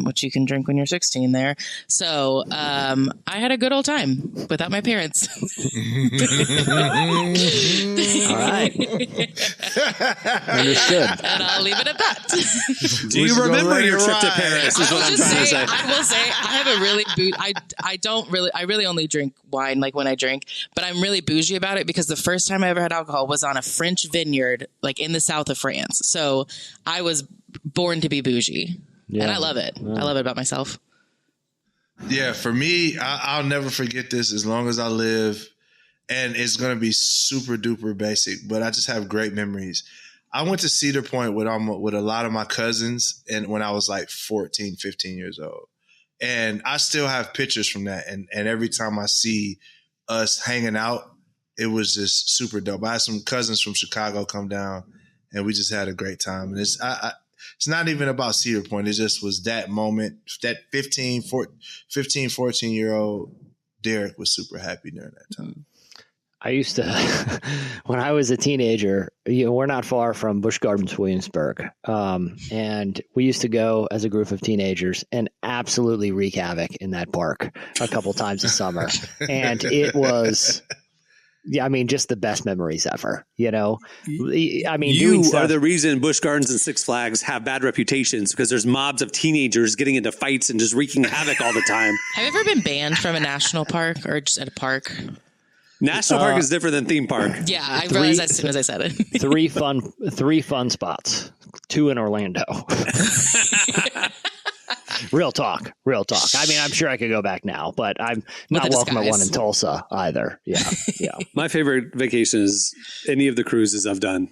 Speaker 5: which you can drink when you're 16 there. So, I had a good old time without my parents.
Speaker 3: All right. Understood.
Speaker 5: And I'll leave it at that.
Speaker 2: Do you remember your trip to Paris is what I'm trying to say.
Speaker 5: I will say I have a really, I really only drink wine like when I drink, but I'm really bougie about it because the first time I ever had alcohol was on a French vineyard, like in the south of France. So I was born to be bougie and I love it. I love it about myself.
Speaker 4: Yeah. For me, I'll never forget this as long as I live, and it's going to be super duper basic, but I just have great memories. I went to Cedar Point with a lot of my cousins and when I was like 14, 15 years old. And I still have pictures from that. And every time I see us hanging out, it was just super dope. I had some cousins from Chicago come down and we just had a great time. And it's not even about Cedar Point. It just was that moment, that 15, 14-year-old Derek was super happy during that time.
Speaker 3: I used to, when I was a teenager, we're not far from Busch Gardens, Williamsburg. And we used to go as a group of teenagers and absolutely wreak havoc in that park a couple times a summer. And it was, just the best memories ever, you are
Speaker 2: the reason Busch Gardens and Six Flags have bad reputations because there's mobs of teenagers getting into fights and just wreaking havoc all the time.
Speaker 5: Have you ever been banned from a national park or just at a park?
Speaker 2: National park is different than theme park.
Speaker 5: Yeah, I realized as soon as I said it.
Speaker 3: three fun spots, 2 in Orlando. Real talk. I'm sure I could go back now, but I'm not welcome at one in Tulsa either. Yeah.
Speaker 2: My favorite vacation is any of the cruises I've done.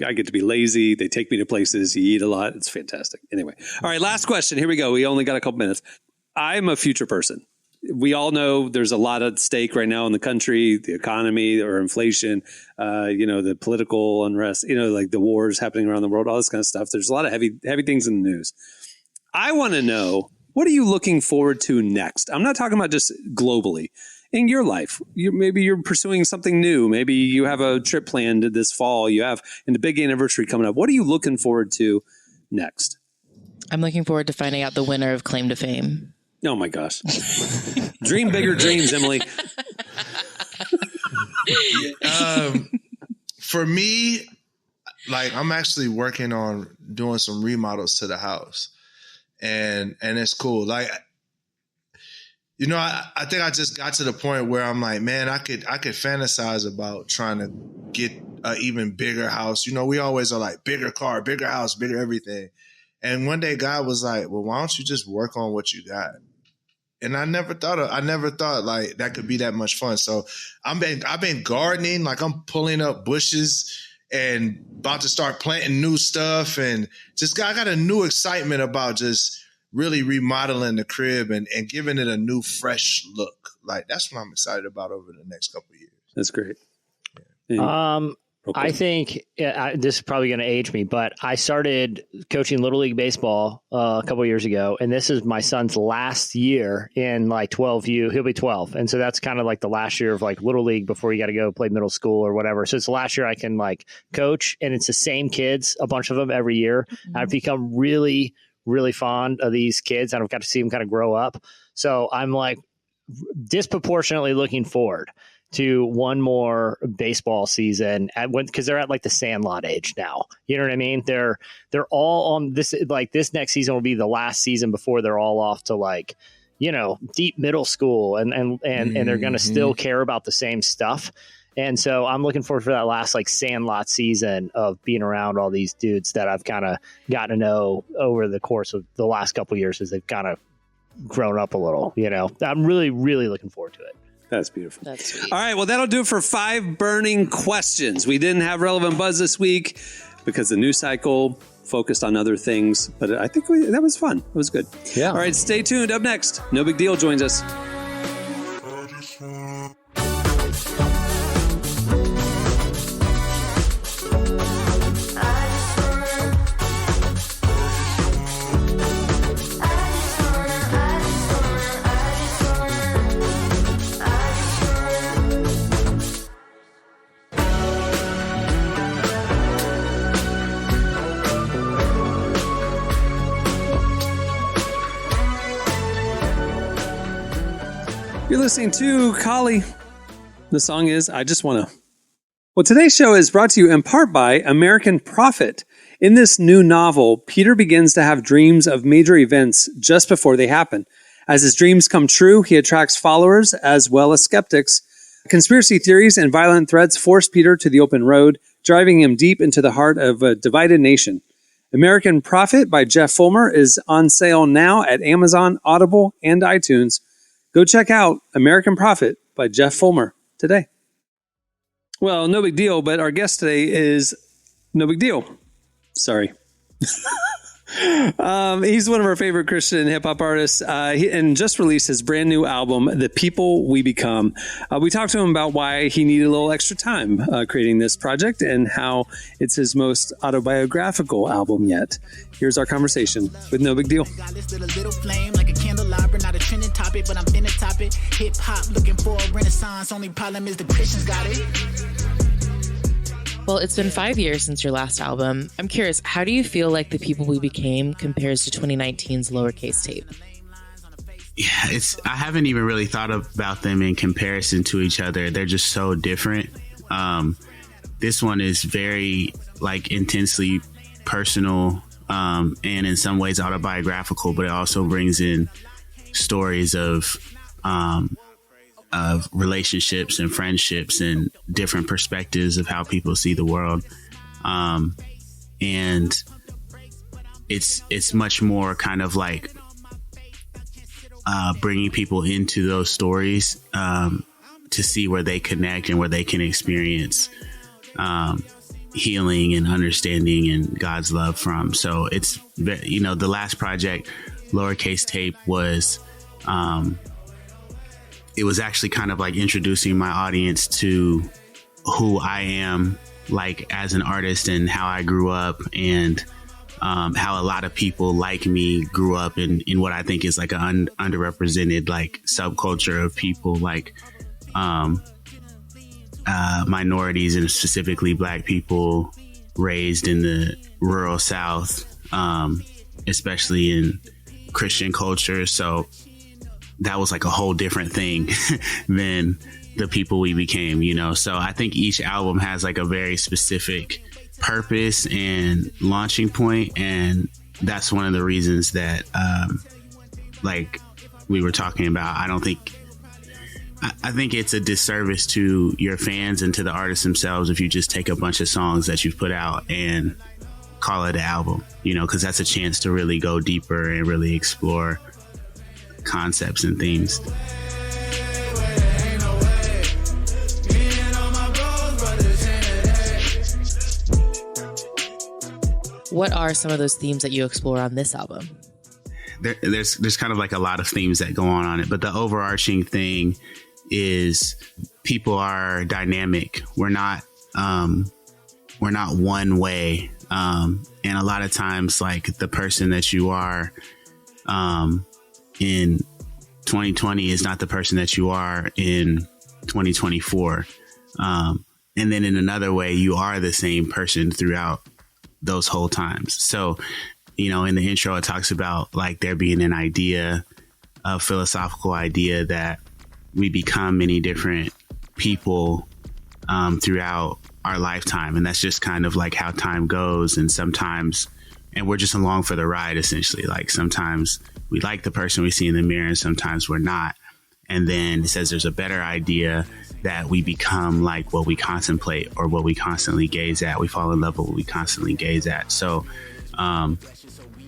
Speaker 2: I get to be lazy. They take me to places. You eat a lot. It's fantastic. Anyway. All right. Last question. Here we go. We only got a couple minutes. I'm a future person. We all know there's a lot at stake right now in the country, the economy or inflation, the political unrest, like the wars happening around the world, all this kind of stuff. There's a lot of heavy things in the news. I want to know, what are you looking forward to next? I'm not talking about just globally. In your life, maybe you're pursuing something new. Maybe you have a trip planned this fall. You have a big anniversary coming up. What are you looking forward to next?
Speaker 5: I'm looking forward to finding out the winner of Claim to Fame.
Speaker 2: Oh my gosh. Dream bigger dreams, Emily.
Speaker 4: For me, like I'm actually working on doing some remodels to the house. And it's cool. Like, I think I just got to the point where I'm like, man, I could fantasize about trying to get an even bigger house. We always are like bigger car, bigger house, bigger everything. And one day God was like, well, why don't you just work on what you got? And I never thought like that could be that much fun. So I've been gardening, like I'm pulling up bushes and about to start planting new stuff. And I got a new excitement about just really remodeling the crib and giving it a new, fresh look. Like that's what I'm excited about over the next couple of years.
Speaker 2: That's great.
Speaker 3: Yeah. I think this is probably going to age me, but I started coaching Little League Baseball a couple of years ago, and this is my son's last year in like 12U. He'll be 12. And so that's kind of like the last year of like Little League before you got to go play middle school or whatever. So it's the last year I can like coach, and it's the same kids, a bunch of them every year. Mm-hmm. I've become really, really fond of these kids, and I've got to see them kind of grow up. So I'm like disproportionately looking forward to one more baseball season because they're at like the Sandlot age now. You know what I mean? They're all on this, like this next season will be the last season before they're all off to like, deep middle school and they're going to still care about the same stuff. And so I'm looking forward for that last like Sandlot season of being around all these dudes that I've kind of gotten to know over the course of the last couple of years as they've kind of grown up a little. I'm really, really looking forward to it.
Speaker 2: That's beautiful.
Speaker 5: That's sweet.
Speaker 2: All right. Well, that'll do it for 5 burning questions. We didn't have relevant buzz this week because the news cycle focused on other things, but I think that was fun. It was good.
Speaker 3: Yeah.
Speaker 2: All right. Stay tuned. Up next, No Big Deal joins us. You're listening to Collie. The song is I Just Wanna. Well, today's show is brought to you in part by American Prophet. In this new novel, Peter begins to have dreams of major events just before they happen. As his dreams come true, he attracts followers as well as skeptics. Conspiracy theories and violent threats force Peter to the open road, driving him deep into the heart of a divided nation. American Prophet by Jeff Fulmer is on sale now at Amazon, Audible, and iTunes. Go check out American Prophet by Jeff Fulmer today. Well, no big deal, but our guest today is No Big Deal. Sorry. He's one of our favorite Christian hip-hop artists and just released his brand new album, The People We Become. We talked to him about why he needed a little extra time creating this project and how it's his most autobiographical album yet. Here's our conversation with No Big Deal.
Speaker 5: Well, it's been 5 years since your last album. I'm curious, how do you feel like The People We Became compares to 2019's Lowercase Tape?
Speaker 6: Yeah, I haven't even really thought about them in comparison to each other. They're just so different. This one is very intensely personal and in some ways autobiographical, but it also brings in stories of relationships and friendships and different perspectives of how people see the world. And it's much more kind of like bringing people into those stories to see where they connect and where they can experience healing and understanding and God's love from. So it's, the last project, Lowercase Tape, was it was actually kind of like introducing my audience to who I am as an artist and how I grew up and how a lot of people like me grew up in what I think is an underrepresented subculture of people minorities and specifically Black people raised in the rural South, especially in Christian culture. So that was a whole different thing than The People We Became, So I think each album has a very specific purpose and launching point. And that's one of the reasons that, we were talking about, I think it's a disservice to your fans and to the artists themselves if you just take a bunch of songs that you've put out and call it an album, because that's a chance to really go deeper and really explore concepts and themes.
Speaker 5: What are some of those themes that you explore on this album?
Speaker 6: There's kind of a lot of themes that go on it, but the overarching thing is people are dynamic. We're not one way. And a lot of times the person that you are in 2020 is not the person that you are in 2024. And then in another way, you are the same person throughout those whole times. So, in the intro, it talks about there being an idea, a philosophical idea that we become many different people throughout our lifetime. And that's just kind of like how time goes. And sometimes, and we're just along for the ride, essentially. Like sometimes we like the person we see in the mirror and sometimes we're not. And then it says there's a better idea that we become like what we contemplate or what we constantly gaze at. We fall in love with what we constantly gaze at. So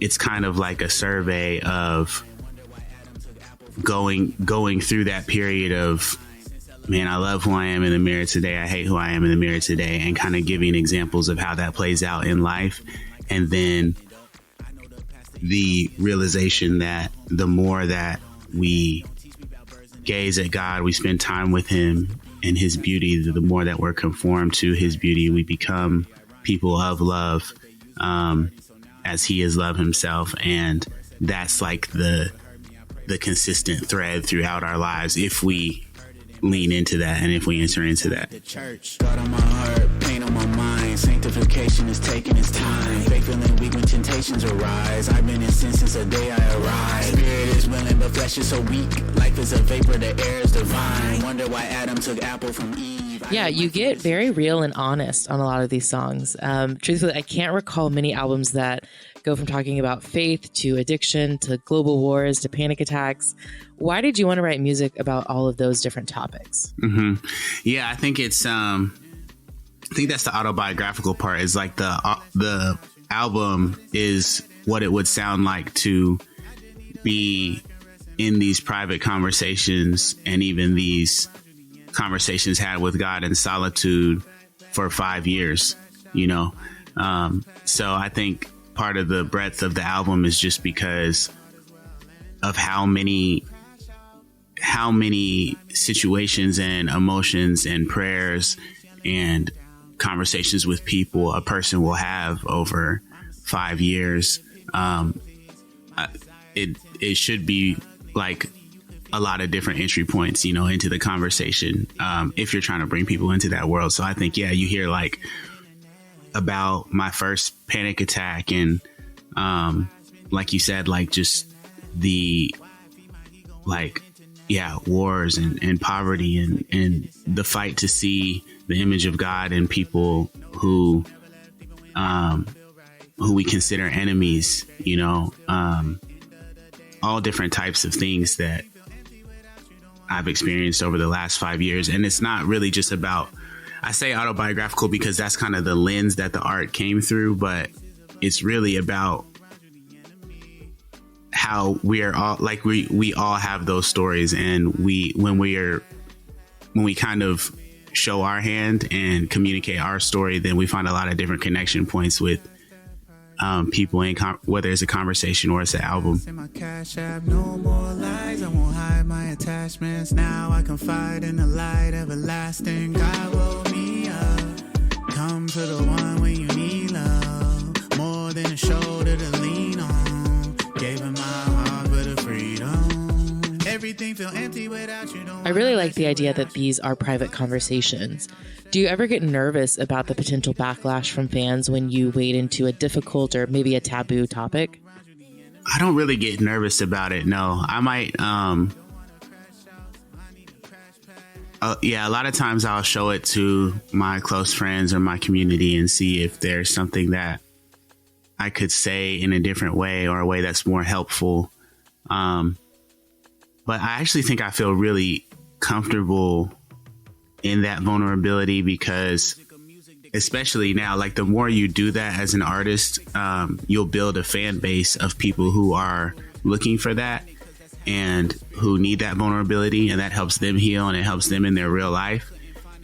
Speaker 6: it's kind of like a survey of going through that period of, man, I love who I am in the mirror today. I hate who I am in the mirror today, and kind of giving examples of how that plays out in life. And then the realization that the more that we gaze at God, we spend time with him and his beauty, the more that we're conformed to his beauty, we become people of love, as he is love himself. And that's like the consistent thread throughout our lives if we lean into that and if we enter into that.
Speaker 7: The church, God on my heart, pain on my mind, sanctification is taking its time. Faith feeling weak when temptations arise. I've been in sin since the day I arrived. Spirit is willing, but flesh is so weak. Life is a vapor, the air is divine. Wonder why Adam took apple from Eve.
Speaker 5: Yeah, you get very real and honest on a lot of these songs. Truthfully, I can't recall many albums that go from talking about faith to addiction to global wars to panic attacks. Why did you want to write music about all of those different topics?
Speaker 6: Mm-hmm. Yeah, I think it's I think that's the autobiographical part. Is like the album is what it would sound like to be in these private conversations, and even these conversations had with God in solitude for 5 years, you know? So I think part of the breadth of the album is just because of how many situations and emotions and prayers and conversations with people a person will have over 5 years. It should be like a lot of different entry points, you know, into the conversation, if you're trying to bring people into that world. So I think, yeah, you hear like about my first panic attack and, like you said, like just the, like, yeah, wars and poverty and the fight to see the image of God in people who we consider enemies, you know, all different types of things that I've experienced over the last 5 years. And it's not really just about, I say autobiographical because that's kind of the lens that the art came through, but it's really about how we are all like, we all have those stories. And when we kind of show our hand and communicate our story, then we find a lot of different connection points with people in whether it's a conversation or it's an album.
Speaker 7: My cash app, no more lies. I won't hide my attachments. Now I confide in the light everlasting. God woke me up. Come to the one when you need love. More than a shoulder to lean on. Gave him my heart for the freedom. Everything feel empty without you.
Speaker 5: I really like the idea that these are private conversations. Do you ever get nervous about the potential backlash from fans when you wade into a difficult or maybe a taboo topic?
Speaker 6: I don't really get nervous about it. No, I might. Yeah, a lot of times I'll show it to my close friends or my community and see if there's something that I could say in a different way or a way that's more helpful. But I actually think I feel really comfortable in that vulnerability because, especially now, like the more you do that as an artist, you'll build a fan base of people who are looking for that and who need that vulnerability, and that helps them heal and it helps them in their real life.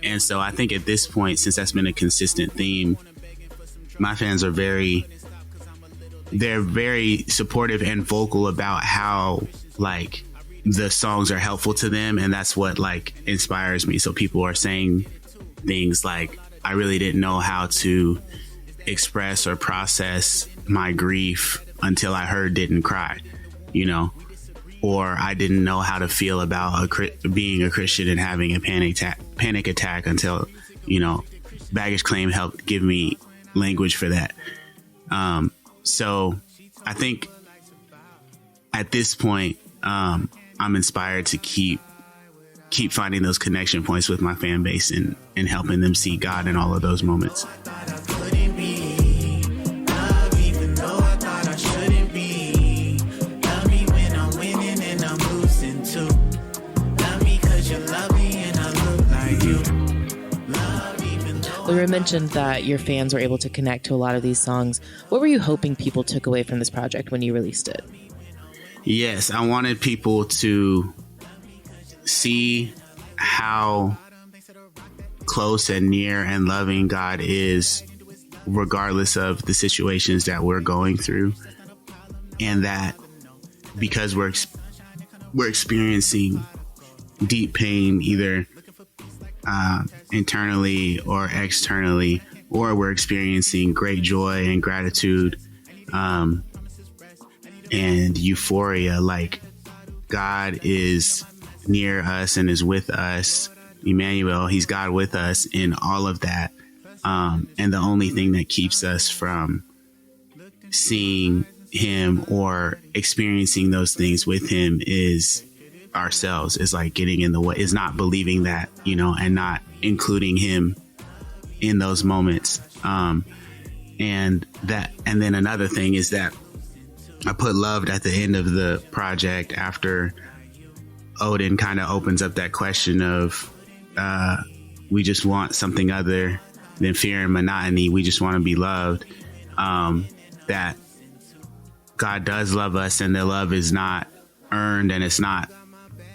Speaker 6: And so I think at this point, since that's been a consistent theme, my fans are very supportive and vocal about how like the songs are helpful to them, and that's what like inspires me. So people are saying things like, I really didn't know how to express or process my grief until I heard Didn't Cry, you know, or I didn't know how to feel about being a Christian and having a panic attack until, you know, Baggage Claim helped give me language for that. So I think at this point, I'm inspired to keep keep finding those connection points with my fan base and helping them see God in all of those moments.
Speaker 5: We mentioned that your fans were able to connect to a lot of these songs. What were you hoping people took away from this project when you released it?
Speaker 6: Yes, I wanted people to see how close and near and loving God is, regardless of the situations that we're going through. And that because we're experiencing deep pain, either internally or externally, or we're experiencing great joy and gratitude and euphoria, like God is near us and is with us. Emmanuel, he's God with us in all of that. And the only thing that keeps us from seeing him or experiencing those things with him is ourselves, is like getting in the way, is not believing that, and not including him in those moments. And then another thing is that I put loved at the end of the project after Odin kind of opens up that question of we just want something other than fear and monotony. We just want to be loved. That God does love us, and the love is not earned, and it's not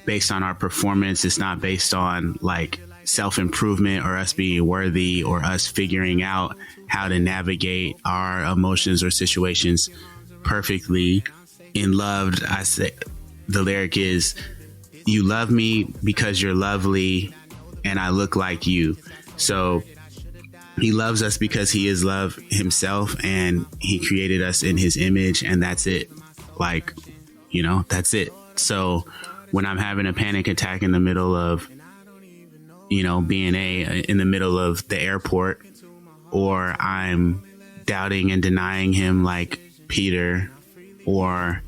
Speaker 6: based on our performance. It's not based on like self-improvement or us being worthy or us figuring out how to navigate our emotions or situations perfectly. In Loved, I say the lyric is, you love me because you're lovely and I look like you. So he loves us because he is love himself, and he created us in his image, and that's it. Like, that's it. So when I'm having a panic attack in the middle of, being in the middle of the airport, or I'm doubting and denying him like Peter, or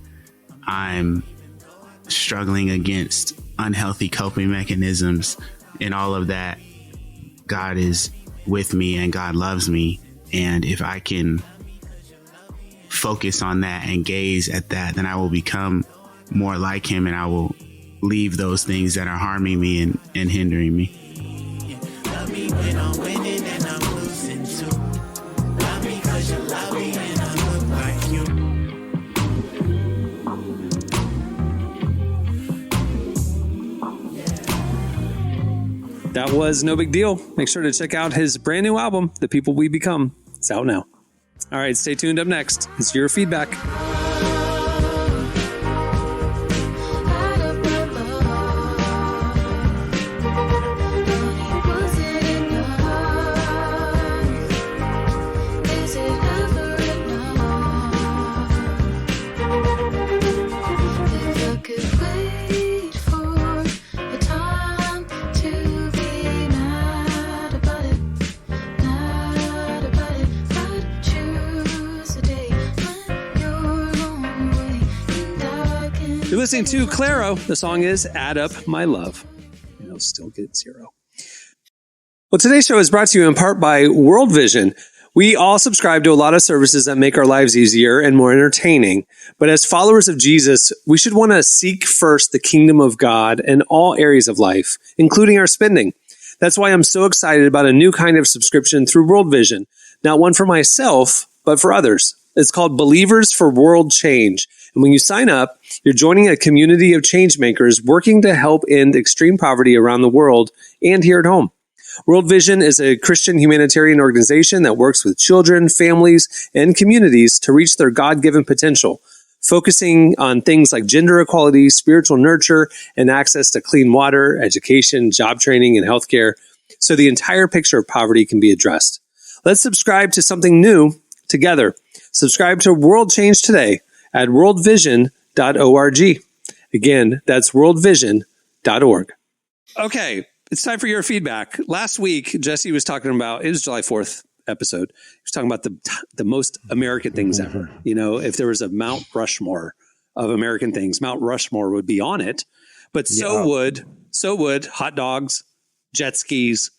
Speaker 6: I'm struggling against unhealthy coping mechanisms and all of that, God is with me and God loves me. And if I can focus on that and gaze at that, then I will become more like him, and I will leave those things that are harming me and hindering me. Love me when I'm winning and I'm losing too. Love me 'cause you love me and I look like you.
Speaker 2: That was No Big Deal. Make sure to check out his brand new album, The People We Become. It's out now. All right, stay tuned. Up next is your feedback. You're listening to Claro. The song is Add Up My Love. You'll still get zero. Well, today's show is brought to you in part by World Vision. We all subscribe to a lot of services that make our lives easier and more entertaining. But as followers of Jesus, we should want to seek first the kingdom of God in all areas of life, including our spending. That's why I'm so excited about a new kind of subscription through World Vision. Not one for myself, but for others. It's called Believers for World Change. And when you sign up, you're joining a community of change makers working to help end extreme poverty around the world and here at home. World Vision is a Christian humanitarian organization that works with children, families, and communities to reach their God-given potential, focusing on things like gender equality, spiritual nurture, and access to clean water, education, job training, and healthcare, so the entire picture of poverty can be addressed. Let's subscribe to something new together. Subscribe to World Change today at worldvision.org. Again, that's worldvision.org. Okay, it's time for your feedback. Last week, Jesse was talking about, it was July 4th episode. He was talking about the most American things ever. If there was a Mount Rushmore of American things, Mount Rushmore would be on it, but so So would hot dogs, jet skis.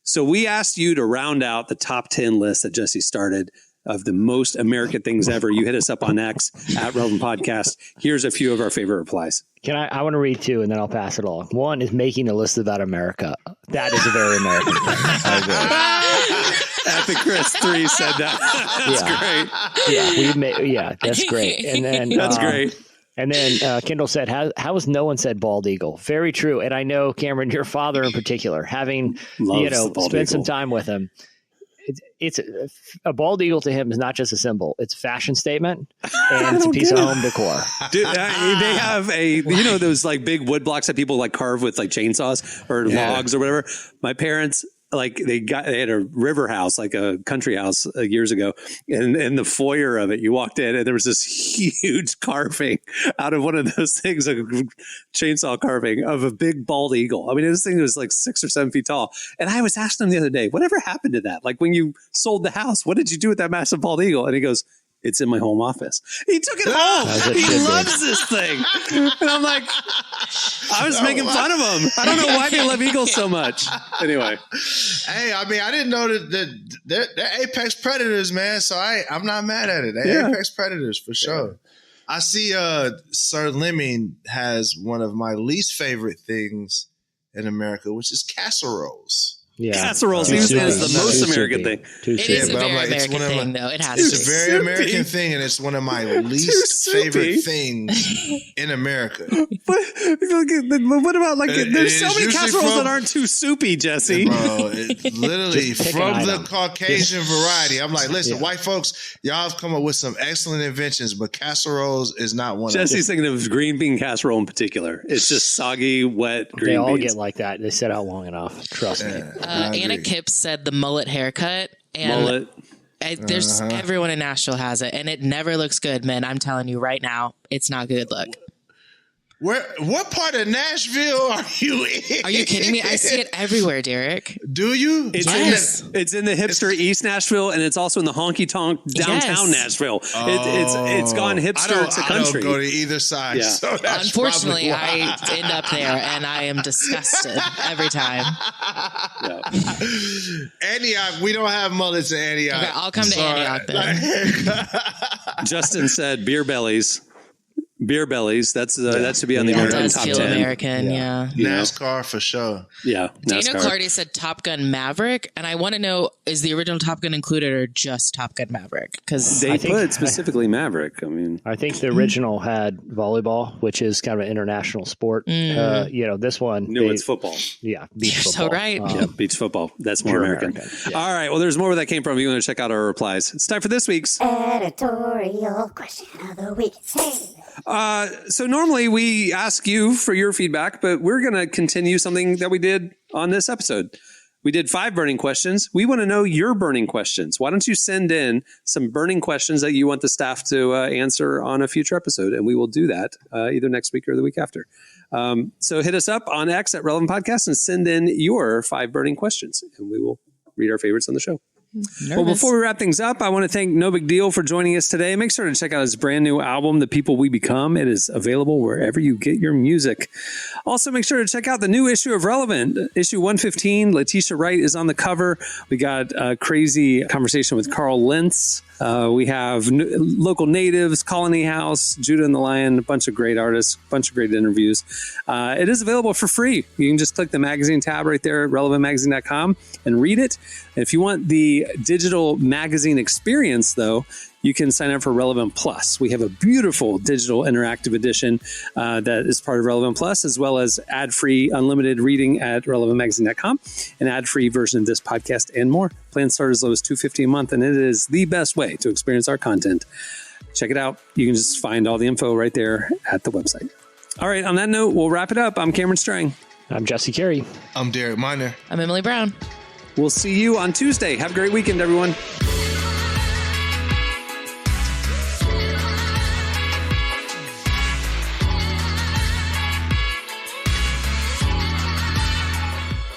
Speaker 2: So we asked you to round out the top 10 list that Jesse started of the most American things ever. You hit us up on X at Relevant Podcast. Here's a few of our favorite replies.
Speaker 3: I want to read two and then I'll pass it along. One is making a list about America. That is a very American thing.
Speaker 2: Epic Chris 3 said that. That's great.
Speaker 3: That's great. And then
Speaker 2: that's great.
Speaker 3: And then Kendall said, how has no one said bald eagle? Very true. And I know, Cameron, your father in particular, having spent some time with him, it's a bald eagle to him is not just a symbol. It's a fashion statement and it's a piece of home decor.
Speaker 2: Dude, they have those like big wood blocks that people like carve with like chainsaws or logs or whatever. My parents, like they had a river house, like a country house years ago. And in the foyer of it, you walked in and there was this huge carving out of one of those things, like a chainsaw carving of a big bald eagle. I mean, this thing was like 6 or 7 feet tall. And I was asking him the other day, whatever happened to that? Like when you sold the house, what did you do with that massive bald eagle? And he goes, it's in my home office. He took it home. He loves this thing. And I'm like, I was making fun of him. I don't know why they love eagles so much. Anyway.
Speaker 4: Hey, I mean, I didn't know that they're apex predators, man. So I'm not mad at it. They're apex predators for sure. Yeah. I see Sir Lemming has one of my least favorite things in America, which is casseroles.
Speaker 2: Yeah. Casseroles is the most American thing.
Speaker 5: It is a very American thing, though. It has to be.
Speaker 4: It's a very American thing, and it's one of my least favorite things in America.
Speaker 2: What about there's so many casseroles that aren't too soupy, Jesse.
Speaker 4: Bro, literally from the Caucasian variety. I'm like, listen, white folks, y'all have come up with some excellent inventions, but casseroles is not one of them.
Speaker 2: Jesse's thinking of green bean casserole in particular. It's just soggy, wet green beans. They
Speaker 3: all get like that. They sit out long enough. Trust me.
Speaker 5: Anna Kipps said the mullet haircut. And there's everyone in Nashville has it, and it never looks good, man. I'm telling you right now, it's not good look.
Speaker 4: What part of Nashville are you in?
Speaker 5: Are you kidding me? I see it everywhere, Derek.
Speaker 4: Do you?
Speaker 2: It's in the hipster East Nashville, and it's also in the honky tonk downtown Nashville. It's gone hipster to country.
Speaker 4: I don't go to either side. Yeah. So
Speaker 5: unfortunately, I end up there, and I am disgusted every time.
Speaker 2: Yeah.
Speaker 4: Antioch, we don't have mullets in Antioch.
Speaker 5: Okay, I'll come to Antioch then.
Speaker 2: Justin said beer bellies. Beer bellies. That should be on the American top 10.
Speaker 5: That does feel American, yeah.
Speaker 4: NASCAR for sure.
Speaker 2: Yeah.
Speaker 5: Daniel Clardy said Top Gun Maverick, and I want to know, is the original Top Gun included or just Top Gun Maverick? Because
Speaker 2: they put specifically Maverick. I mean,
Speaker 3: I think the original had volleyball, which is kind of an international sport. This one,
Speaker 2: it's football.
Speaker 3: Yeah, beach
Speaker 5: You're
Speaker 3: football.
Speaker 5: So right.
Speaker 2: Beach football. That's more American. Yeah. All right. Well, there's more where that came from. If you want to check out our replies, it's time for this week's
Speaker 1: editorial question of the week.
Speaker 2: So normally we ask you for your feedback, but we're going to continue something that we did on this episode. We did 5 burning questions. We want to know your burning questions. Why don't you send in some burning questions that you want the staff to answer on a future episode, and we will do that either next week or the week after. So hit us up on X at Relevant Podcast and send in your 5 burning questions, and we will read our favorites on the show. Nervous. Well, before we wrap things up, I want to thank No Big Deal for joining us today. Make sure to check out his brand new album, The People We Become. It is available wherever you get your music. Also, make sure to check out the new issue of Relevant, issue 115. Letitia Wright is on the cover. We got a crazy conversation with Carl Lentz. We have local natives, Colony House, Judah and the Lion, a bunch of great artists, a bunch of great interviews. It is available for free. You can just click the magazine tab right there at relevantmagazine.com and read it. And if you want the digital magazine experience, though, you can sign up for Relevant Plus. We have a beautiful digital interactive edition that is part of Relevant Plus, as well as ad-free unlimited reading at relevantmagazine.com, an ad-free version of this podcast and more. Plans start as low as $250 a month, and it is the best way to experience our content. Check it out. You can just find all the info right there at the website. All right, on that note, we'll wrap it up. I'm Cameron Strang.
Speaker 3: I'm Jesse Carey.
Speaker 4: I'm Derek Miner.
Speaker 5: I'm Emily Brown.
Speaker 2: We'll see you on Tuesday. Have a great weekend, everyone.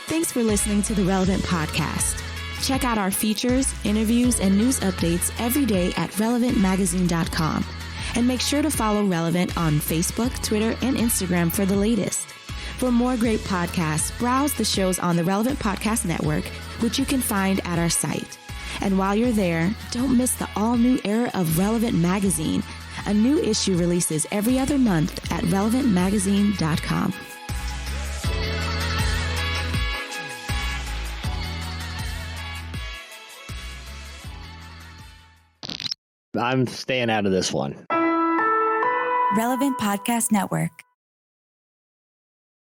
Speaker 8: Thanks for listening to the Relevant Podcast. Check out our features, interviews, and news updates every day at relevantmagazine.com. And make sure to follow Relevant on Facebook, Twitter, and Instagram for the latest. For more great podcasts, browse the shows on the Relevant Podcast Network, which you can find at our site. And while you're there, don't miss the all-new era of Relevant Magazine. A new issue releases every other month at relevantmagazine.com.
Speaker 3: I'm staying out of this one.
Speaker 9: Relevant Podcast Network.